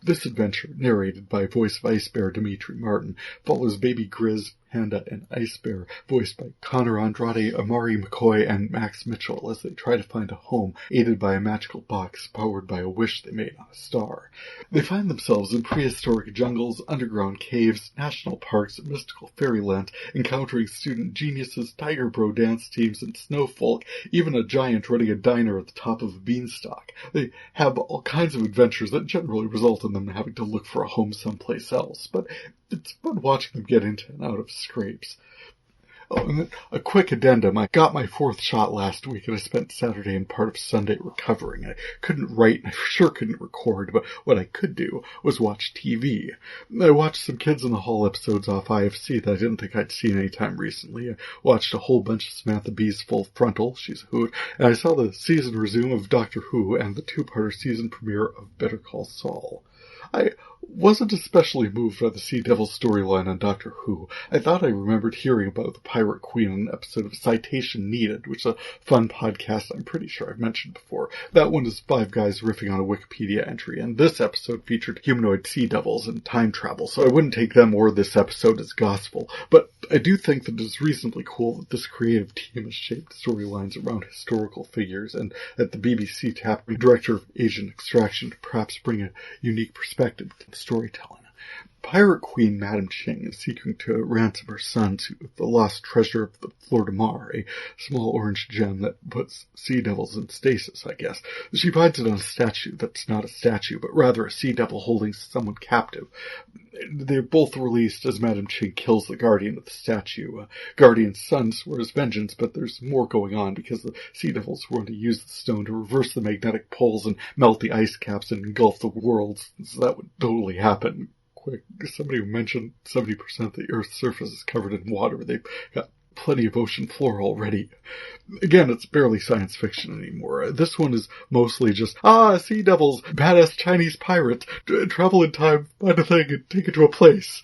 This adventure, narrated by voice of Ice Bear Dimitri Martin, follows Baby Grizz, Panda, and Ice Bear, voiced by Conor Andrade, Amari McCoy, and Max Mitchell, as they try to find a home, aided by a magical box powered by a wish they made on a star. They find themselves in prehistoric jungles, underground caves, national parks, and mystical fairyland, encountering student geniuses, tiger bro dance teams, and snowfolk, even a giant running a diner at the top of a beanstalk. They have all kinds of adventures that generally result in them having to look for a home someplace else, but it's fun watching them get into and out of scrapes. Oh, and then a quick addendum. I got my 4th shot last week, and I spent Saturday and part of Sunday recovering. I couldn't write, and I for sure couldn't record, but what I could do was watch TV. I watched some Kids in the Hall episodes off IFC that I didn't think I'd seen any time recently. I watched a whole bunch of Samantha Bee's Full Frontal, she's a hoot, and I saw the season resume of Doctor Who and the 2-parter season premiere of Better Call Saul. I wasn't especially moved by the Sea Devil storyline on Doctor Who. I thought I remembered hearing about the Pirate Queen in an episode of Citation Needed, which is a fun podcast I'm pretty sure I've mentioned before. That one is 5 guys riffing on a Wikipedia entry, and this episode featured humanoid sea devils and time travel, so I wouldn't take them or this episode as gospel. But I do think that it's reasonably cool that this creative team has shaped storylines around historical figures, and that the BBC tapped the director of Asian Extraction to perhaps bring a unique perspective to storytelling. Pirate Queen Madam Ching is seeking to ransom her son to the lost treasure of the Flor de Mar, a small orange gem that puts sea devils in stasis, I guess. She finds it on a statue that's not a statue, but rather a sea devil holding someone captive. They're both released as Madam Ching kills the guardian of the statue. Guardian's son swears vengeance, but there's more going on because the sea devils want to use the stone to reverse the magnetic poles and melt the ice caps and engulf the worlds, so that would totally happen. Quick, somebody mentioned 70% of the Earth's surface is covered in water. They've got plenty of ocean floor already. Again, it's barely science fiction anymore. This one is mostly just, sea devils, badass Chinese pirates, travel in time, find a thing, and take it to a place.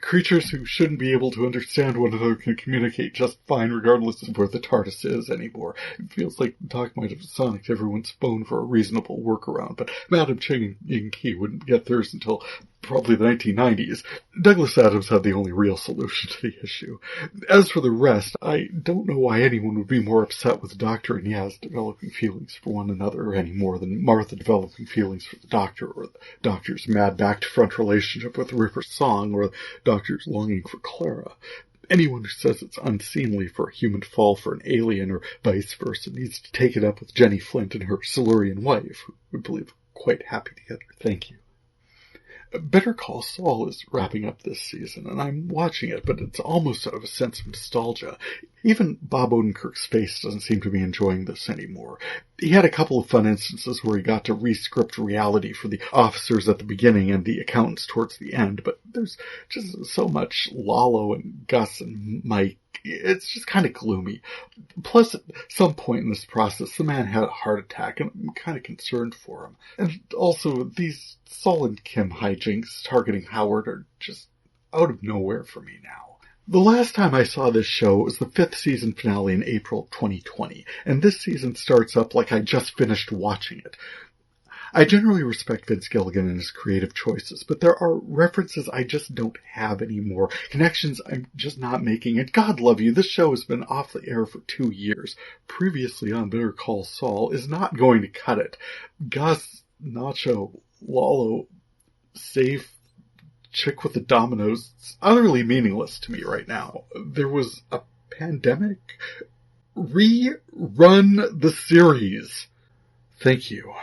Creatures who shouldn't be able to understand one another can communicate just fine regardless of where the TARDIS is anymore. It feels like Doc might have sonicked everyone's phone for a reasonable workaround, but Madam Ching and Ying Qi wouldn't get theirs until probably the 1990s. Douglas Adams had the only real solution to the issue. As for the rest, I don't know why anyone would be more upset with Doctor and Yaz developing feelings for one another any more than Martha developing feelings for the Doctor, or the Doctor's mad back-to-front relationship with Ripper's song, or the Doctor's longing for Clara. Anyone who says it's unseemly for a human to fall for an alien or vice versa needs to take it up with Jenny Flint and her Silurian wife, who we believe are quite happy together. Thank you. Better Call Saul is wrapping up this season, and I'm watching it, but it's almost out of a sense of nostalgia. Even Bob Odenkirk's face doesn't seem to be enjoying this anymore. He had a couple of fun instances where he got to re-script reality for the officers at the beginning and the accountants towards the end, but there's just so much Lalo and Gus and Mike. It's just kind of gloomy. Plus, at some point in this process, the man had a heart attack, and I'm kind of concerned for him. And also, these Saul and Kim hijinks targeting Howard are just out of nowhere for me now. The last time I saw this show was the 5th season finale in April 2020, and this season starts up like I just finished watching it. I generally respect Vince Gilligan and his creative choices, but there are references I just don't have anymore, connections I'm just not making, and God love you, this show has been off the air for 2 years. Previously on Better Call Saul is not going to cut it. Gus, Nacho, Lalo, Safe, Chick with the Dominoes, it's utterly meaningless to me right now. There was a pandemic? Rerun the series. Thank you.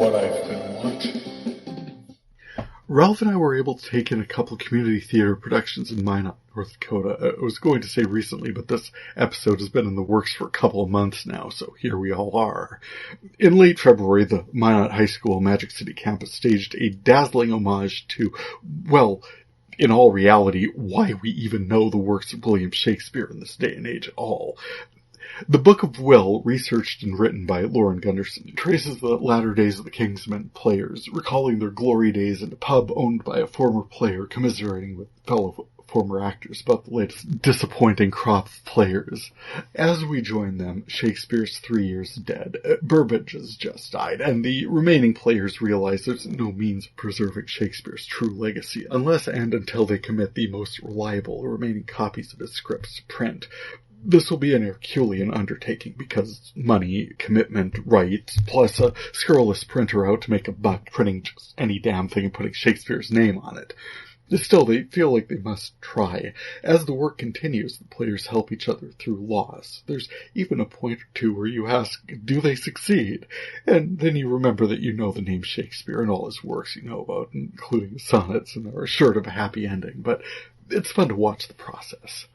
what I've been watching. Ralph and I were able to take in a couple community theater productions in Minot, North Dakota. I was going to say recently, but this episode has been in the works for a couple of months now, so here we all are. In late February, the Minot High School Magic City campus staged a dazzling homage to, well, in all reality, why we even know the works of William Shakespeare in this day and age at all. The Book of Will, researched and written by Lauren Gunderson, traces the latter days of the Kingsmen players, recalling their glory days in a pub owned by a former player, commiserating with fellow former actors about the latest disappointing crop of players. As we join them, Shakespeare's 3 years dead, Burbage has just died, and the remaining players realize there's no means of preserving Shakespeare's true legacy, unless and until they commit the most reliable remaining copies of his scripts to print. This will be an Herculean undertaking because money, commitment, rights, plus a scurrilous printer out to make a buck printing just any damn thing and putting Shakespeare's name on it. Still, they feel like they must try. As the work continues, the players help each other through loss. There's even a point or two where you ask, do they succeed? And then you remember that you know the name Shakespeare and all his works you know about, including sonnets, and are assured of a happy ending. But it's fun to watch the process.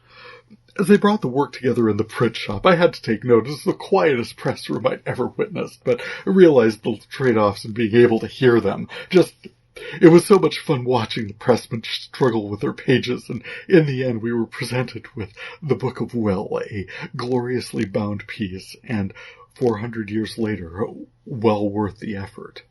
As they brought the work together in the print shop, I had to take note. It was the quietest press room I'd ever witnessed, but I realized the trade-offs in being able to hear them. It was so much fun watching the pressmen struggle with their pages, and in the end we were presented with the Book of Will, a gloriously bound piece, and 400 years later, well worth the effort.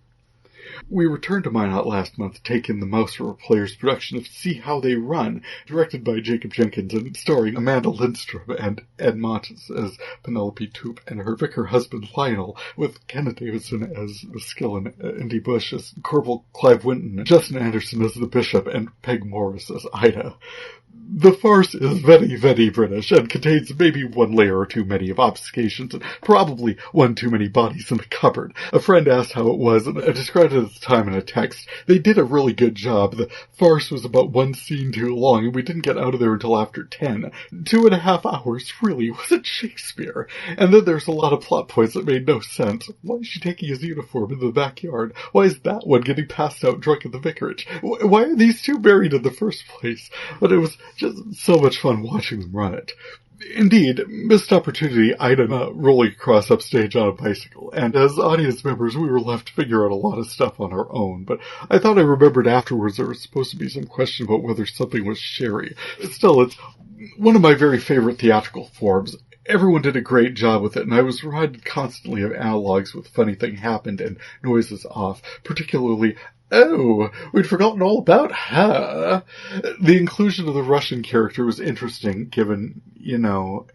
We returned to Minot last month to take in the Mouse River Players production of See How They Run, directed by Jacob Jenkins and starring Amanda Lindstrom and Ed Montes as Penelope Toop and her vicar husband Lionel, with Kenneth Davidson as Skillen, Indy Bush as Corporal Clive Winton, Justin Anderson as the Bishop, and Peg Morris as Ida. The farce is very, very British and contains maybe one layer or too many of obfuscations and probably one too many bodies in the cupboard. A friend asked how it was, and I described it at the time in a text. They did a really good job. The farce was about one scene too long, and we didn't get out of there until after 10. 2.5 hours, really, was it Shakespeare? And then there's a lot of plot points that made no sense. Why is she taking his uniform in the backyard? Why is that one getting passed out drunk at the vicarage? Why are these two married in the first place? But it was just so much fun watching them run it. Indeed, missed opportunity, Ida rolling across upstage on a bicycle, and as audience members we were left to figure out a lot of stuff on our own, but I thought I remembered afterwards there was supposed to be some question about whether something was sherry. Still, it's one of my very favorite theatrical forms. Everyone did a great job with it, and I was reminded constantly of analogs with funny thing happened and noises off, particularly, oh, we'd forgotten all about her. The inclusion of the Russian character was interesting, given,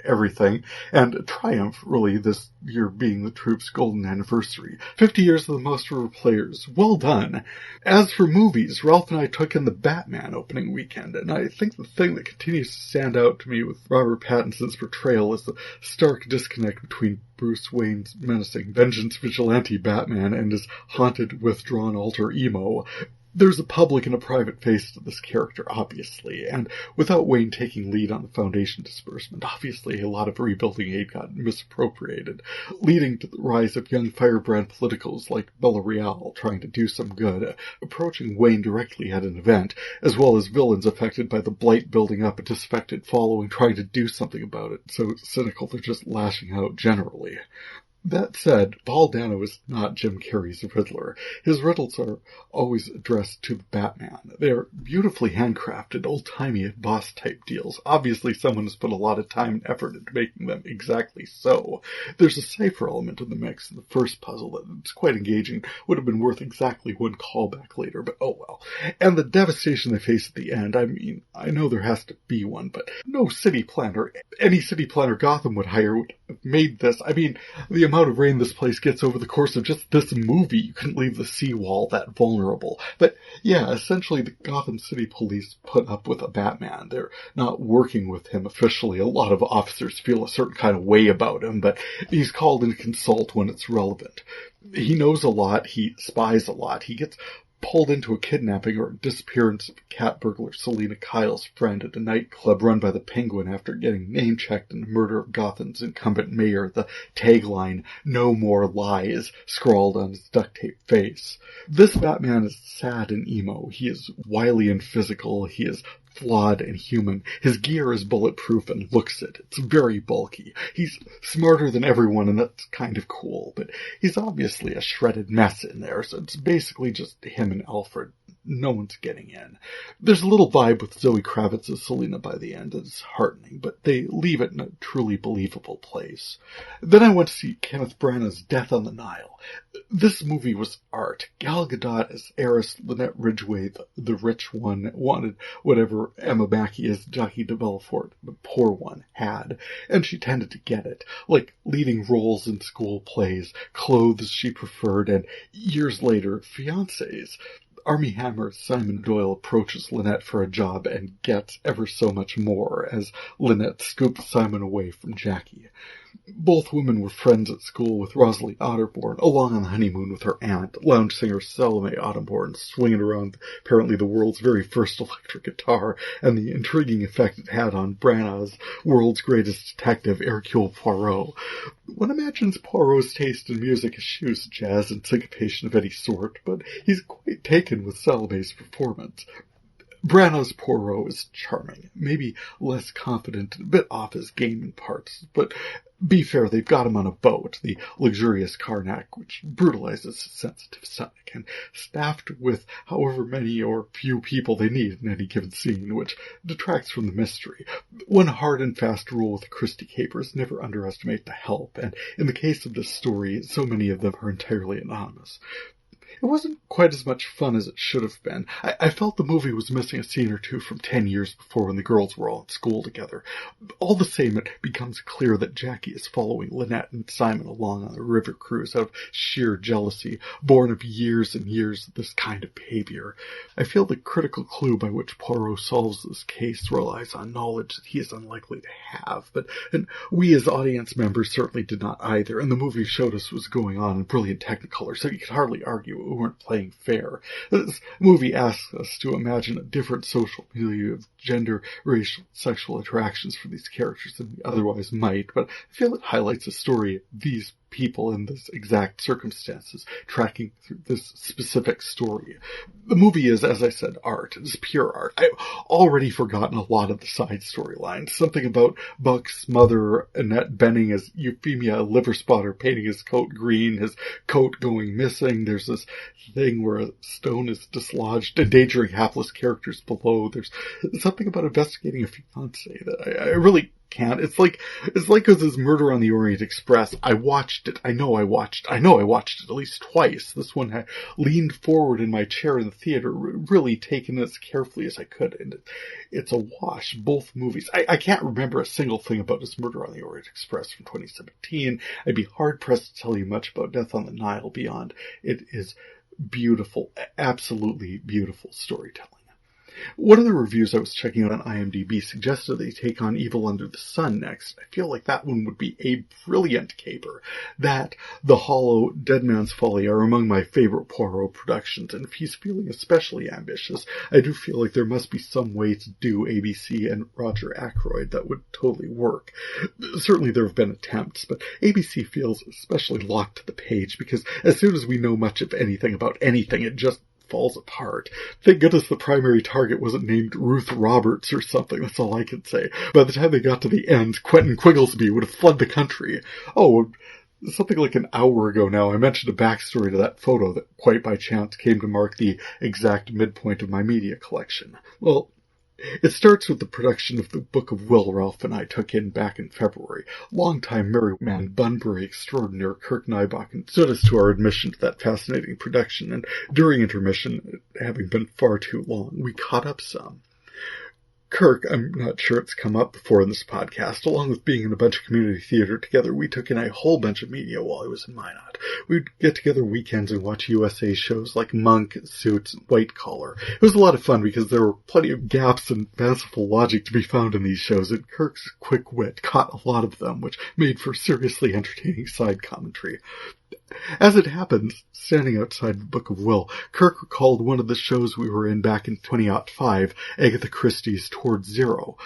everything, and a triumph, really, this year being the troupe's golden anniversary. 50 years of the Mouse River Players. Well done. As for movies, Ralph and I took in the Batman opening weekend, and I think the thing that continues to stand out to me with Robert Pattinson's portrayal is the stark disconnect between Bruce Wayne's menacing vengeance vigilante Batman and his haunted, withdrawn alter emo. There's a public and a private face to this character, obviously, and without Wayne taking lead on the Foundation disbursement, obviously a lot of rebuilding aid got misappropriated, leading to the rise of young firebrand politicals like Bella Real trying to do some good, approaching Wayne directly at an event, as well as villains affected by the blight building up a disaffected following trying to do something about it, so cynical they're just lashing out generally. That said, Paul Dano is not Jim Carrey's Riddler. His riddles are always addressed to the Batman. They are beautifully handcrafted, old-timey boss-type deals. Obviously, someone has put a lot of time and effort into making them exactly so. There's a cipher element in the mix in the first puzzle that's quite engaging. Would have been worth exactly one callback later, but oh well. And the devastation they face at the end, I know there has to be one, but no city planner, any city planner Gotham would hire would have made this. The amount of rain this place gets over the course of just this movie, you couldn't leave the seawall that vulnerable. But yeah, essentially the Gotham City Police put up with a Batman. They're not working with him officially. A lot of officers feel a certain kind of way about him, but he's called in to consult when it's relevant. He knows a lot, he spies a lot, he gets pulled into a kidnapping or disappearance of cat burglar Selena Kyle's friend at a nightclub run by the Penguin after getting name-checked in the murder of Gotham's incumbent mayor, the tagline, "No more lies," scrawled on his duct-tape face. This Batman is sad and emo. He is wily and physical. He is flawed and human. His gear is bulletproof and looks it. It's very bulky. He's smarter than everyone, and that's kind of cool, but he's obviously a shredded mess in there, so it's basically just him and Alfred. No one's getting in. There's a little vibe with Zoe Kravitz as Selena by the end. It's heartening, but they leave it in a truly believable place. Then I went to see Kenneth Branagh's Death on the Nile. This movie was art. Gal Gadot as heiress Lynette Ridgway, the rich one, wanted whatever Emma Mackey as Jackie de Belfort, the poor one, had, and she tended to get it, like leading roles in school plays, clothes she preferred, and years later, fiancés. Armie Hammer's Simon Doyle approaches Lynette for a job and gets ever so much more as Lynette scoops Simon away from Jackie. Both women were friends at school, with Rosalie Otterborn along on the honeymoon with her aunt, lounge singer Salome Otterborn swinging around apparently the world's very first electric guitar, and the intriguing effect it had on Branagh's world's greatest detective, Hercule Poirot. One imagines Poirot's taste in music eschews jazz and syncopation of any sort, but he's quite taken with Salome's performance. Branagh's Poirot is charming, maybe less confident, a bit off his game in parts, but be fair, they've got him on a boat, the luxurious Karnak, which brutalizes his sensitive stomach, and staffed with however many or few people they need in any given scene, which detracts from the mystery. One hard and fast rule with the Christie capers: never underestimate the help, and in the case of this story, so many of them are entirely anonymous. It wasn't quite as much fun as it should have been. I felt the movie was missing a scene or two from 10 years before, when the girls were all at school together. All the same, it becomes clear that Jackie is following Lynette and Simon along on a river cruise out of sheer jealousy, born of years and years of this kind of behavior. I feel the critical clue by which Poirot solves this case relies on knowledge that he is unlikely to have, and we as audience members certainly did not either, and the movie showed us what was going on in brilliant Technicolor, so you could hardly argue we weren't playing fair. This movie asks us to imagine a different social milieu of gender, racial, sexual interactions for these characters than we otherwise might, but I feel it highlights a story of these people in this exact circumstances, tracking through this specific story. The movie is, as I said, art. It is pure art. I've already forgotten a lot of the side storylines. Something about Buck's mother, Annette Bening, as Euphemia, a liver spotter, painting his coat green, his coat going missing. There's this thing where a stone is dislodged, endangering hapless characters below. There's something about investigating a fiancé that I really can't. It's like with his Murder on the Orient Express. I watched it. I know I watched it at least twice. This one I leaned forward in my chair in the theater, really taking it as carefully as I could, and it's a wash, both movies. I can't remember a single thing about his Murder on the Orient Express from 2017. I'd be hard-pressed to tell you much about Death on the Nile beyond it is beautiful, absolutely beautiful storytelling. One of the reviews I was checking out on IMDb suggested they take on Evil Under the Sun next. I feel like that one would be a brilliant caper. That, The Hollow, Dead Man's Folly are among my favorite Poirot productions, and if he's feeling especially ambitious, I do feel like there must be some way to do ABC and Roger Ackroyd that would totally work. Certainly there have been attempts, but ABC feels especially locked to the page, because as soon as we know much of anything about anything, it just falls apart. Thank goodness the primary target wasn't named Ruth Roberts or something, that's all I can say. By the time they got to the end, Quentin Quigglesby would have fled the country. Oh, something like an hour ago now, I mentioned a backstory to that photo that quite by chance came to mark the exact midpoint of my media collection. Well, it starts with the production of the Book of Will Ralph and I took in back in February. Longtime Merryman Bunbury extraordinaire Kirk Nybakken stood us to our admission to that fascinating production, and during intermission, having been far too long, we caught up some. Kirk, I'm not sure it's come up before in this podcast, along with being in a bunch of community theater together, we took in a whole bunch of media while I was in Minot. We'd get together weekends and watch USA shows like Monk, Suits, and White Collar. It was a lot of fun because there were plenty of gaps and fanciful logic to be found in these shows, and Kirk's quick wit caught a lot of them, which made for seriously entertaining side commentary. As it happens, standing outside the Book of Will, Kirk recalled one of the shows we were in back in 2005, Agatha Christie's Toward Zero.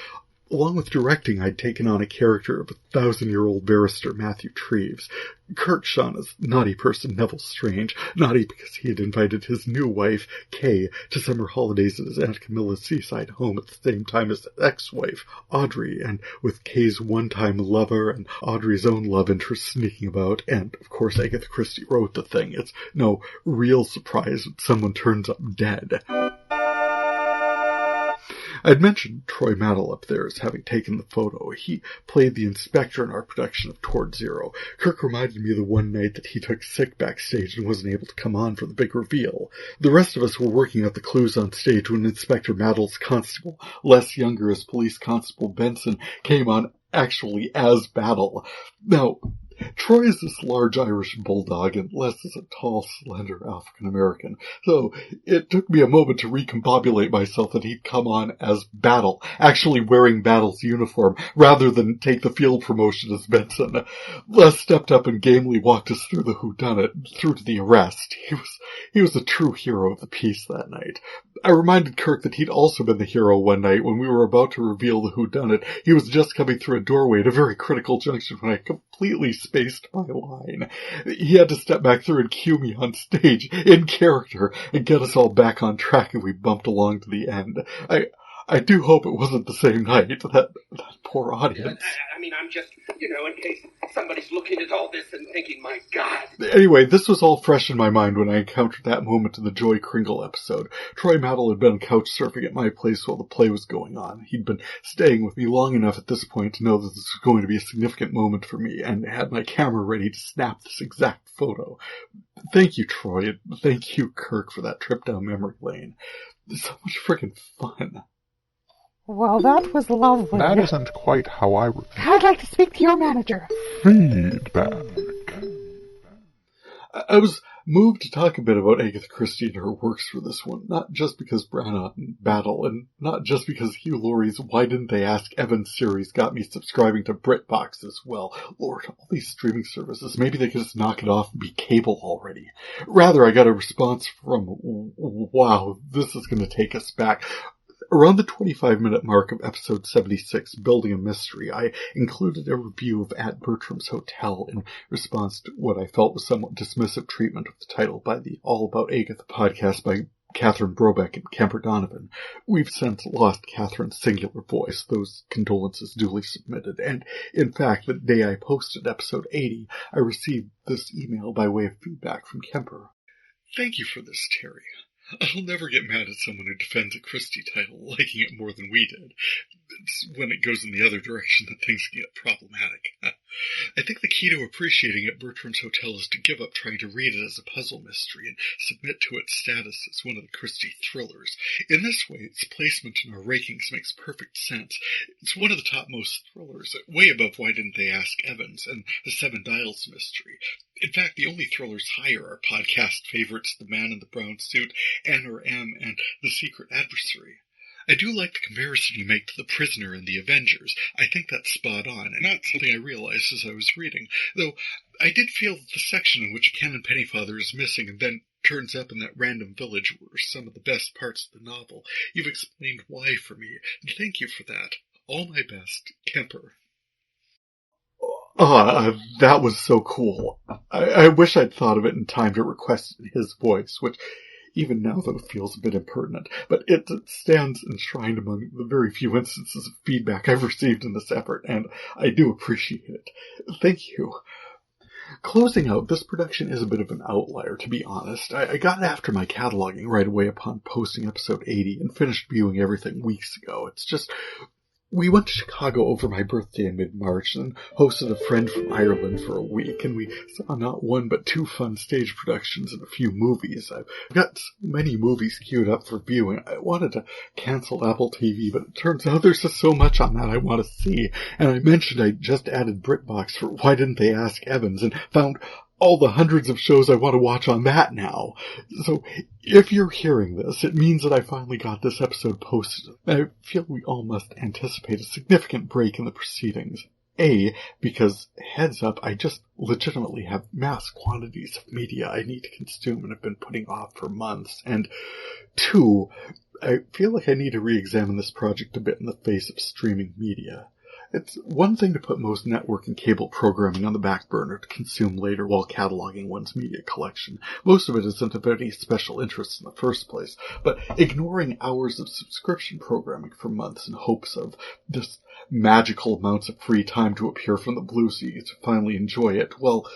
Along with directing, I'd taken on a character of a 1,000-year-old barrister, Matthew Treves. Kirk shone as naughty person Neville Strange, naughty because he had invited his new wife, Kay, to summer holidays at his Aunt Camilla's seaside home at the same time as his ex-wife, Audrey, and with Kay's one-time lover and Audrey's own love interest sneaking about, and, of course, Agatha Christie wrote the thing. It's no real surprise when someone turns up dead. I'd mentioned Troy Maddle up there as having taken the photo. He played the inspector in our production of Toward Zero. Kirk reminded me of the one night that he took sick backstage and wasn't able to come on for the big reveal. The rest of us were working out the clues on stage when Inspector Maddle's constable, Les Younger as Police Constable Benson, came on actually as Battle. Now, Troy is this large Irish bulldog, and Les is a tall, slender African-American. So it took me a moment to recombobulate myself that he'd come on as Battle, actually wearing Battle's uniform, rather than take the field promotion as Benson. Les stepped up and gamely walked us through the whodunit, through to the arrest. He was a true hero of the piece that night. I reminded Kirk that he'd also been the hero one night when we were about to reveal the whodunit. He was just coming through a doorway at a very critical junction when I completely spaced my line. He had to step back through and cue me on stage, in character, and get us all back on track, and we bumped along to the end. I do hope it wasn't the same night, that poor audience. I mean, I'm just, in case somebody's looking at all this and thinking, my God. Anyway, this was all fresh in my mind when I encountered that moment in the Joy Kringle episode. Troy Maddle had been couch surfing at my place while the play was going on. He'd been staying with me long enough at this point to know that this was going to be a significant moment for me, and had my camera ready to snap this exact photo. Thank you, Troy, and thank you, Kirk, for that trip down memory lane. So much freaking fun. Well, that was lovely. That isn't quite how I would. I'd like to speak to your manager. Feedback. I was moved to talk a bit about Agatha Christie and her works for this one, not just because Branagh and Battle, and not just because Hugh Laurie's Why Didn't They Ask Evan series got me subscribing to BritBox as well. Lord, all these streaming services, maybe they could just knock it off and be cable already. Rather, I got a response from, wow, this is going to take us back. Around the 25-minute mark of episode 76, Building a Mystery, I included a review of At Bertram's Hotel in response to what I felt was somewhat dismissive treatment of the title by the All About Agatha podcast by Catherine Brobeck and Kemper Donovan. We've since lost Catherine's singular voice, those condolences duly submitted, and in fact, the day I posted episode 80, I received this email by way of feedback from Kemper. Thank you for this, Terry. I'll never get mad at someone who defends a Christie title, liking it more than we did. It's when it goes in the other direction that things can get problematic. I think the key to appreciating At Bertram's Hotel is to give up trying to read it as a puzzle mystery and submit to its status as one of the Christie thrillers. In this way, its placement in our rankings makes perfect sense. It's one of the topmost thrillers, way above Why Didn't They Ask Evans and The Seven Dials mystery. In fact, the only thrillers higher are podcast favorites The Man in the Brown Suit, N or M, and The Secret Adversary. I do like the comparison you make to The Prisoner and The Avengers. I think that's spot on, and not something I realized as I was reading, though I did feel that the section in which Ken and Pennyfather is missing and then turns up in that random village were some of the best parts of the novel. You've explained why for me, and thank you for that. All my best, Kemper. That was so cool. I wish I'd thought of it in time to request it in his voice, which even now though feels a bit impertinent, but it stands enshrined among the very few instances of feedback I've received in this effort, and I do appreciate it. Thank you. Closing out, this production is a bit of an outlier, to be honest. I got after my cataloging right away upon posting episode 80 and finished viewing everything weeks ago. It's just, we went to Chicago over my birthday in mid-March and hosted a friend from Ireland for a week, and we saw not one but two fun stage productions and a few movies. I've got so many movies queued up for viewing. I wanted to cancel Apple TV, but it turns out there's just so much on that I want to see. And I mentioned I just added BritBox for Why Didn't They Ask Evans and found all the hundreds of shows I want to watch on that now. So, if you're hearing this, it means that I finally got this episode posted. I feel we all must anticipate a significant break in the proceedings. A, because, heads up, I just legitimately have mass quantities of media I need to consume and have been putting off for months. And 2, I feel like I need to re-examine this project a bit in the face of streaming media. It's one thing to put most network and cable programming on the back burner to consume later while cataloging one's media collection. Most of it isn't of any special interest in the first place, but ignoring hours of subscription programming for months in hopes of just magical amounts of free time to appear from the blue so you to finally enjoy it, well,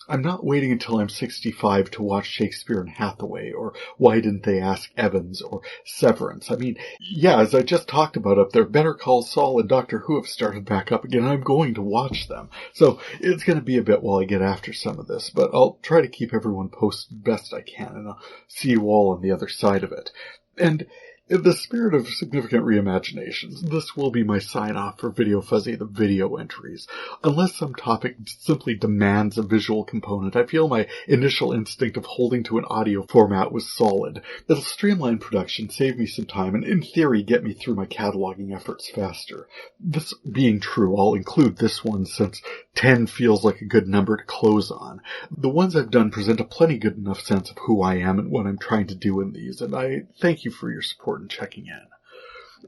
I'm not waiting until I'm 65 to watch Shakespeare and Hathaway, or Why Didn't They Ask Evans, or Severance. I mean, yeah, as I just talked about up there, Better Call Saul and Doctor Who have started back up again, and I'm going to watch them. So it's going to be a bit while I get after some of this, but I'll try to keep everyone posted best I can, and I'll see you all on the other side of it. And in the spirit of significant reimaginations, this will be my sign-off for VideoFuzzy, the video entries. Unless some topic simply demands a visual component, I feel my initial instinct of holding to an audio format was solid. It'll streamline production, save me some time, and in theory get me through my cataloging efforts faster. This being true, I'll include this one since 10 feels like a good number to close on. The ones I've done present a plenty good enough sense of who I am and what I'm trying to do in these, and I thank you for your support and checking in.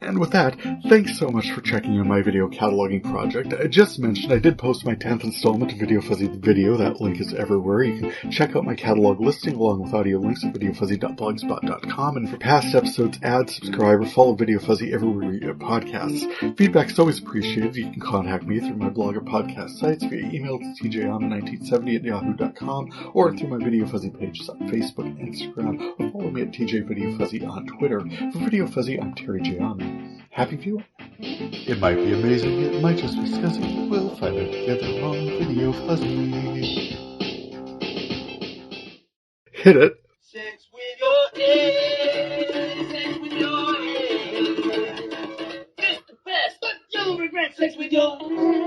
And with that, thanks so much for checking in my video cataloging project. I just mentioned I did post my 10th installment of VideoFuzzy the video. That link is everywhere. You can check out my catalog listing along with audio links at videofuzzy.blogspot.com. And for past episodes, add, subscribe, or follow VideoFuzzy everywhere you get podcasts. Feedback is always appreciated. You can contact me through my blog or podcast sites via email to tjaman1970@yahoo.com or through my VideoFuzzy pages on Facebook and Instagram, or follow me at TJVideoFuzzy on Twitter. For VideoFuzzy, I'm Terry J. Aman. Happy viewing. It might be amazing, it might just be scuzzy. We'll find out together on VideoFuzzy. Hit it. Sex with your head, sex with your head. It's the best, but you'll regret sex with your head.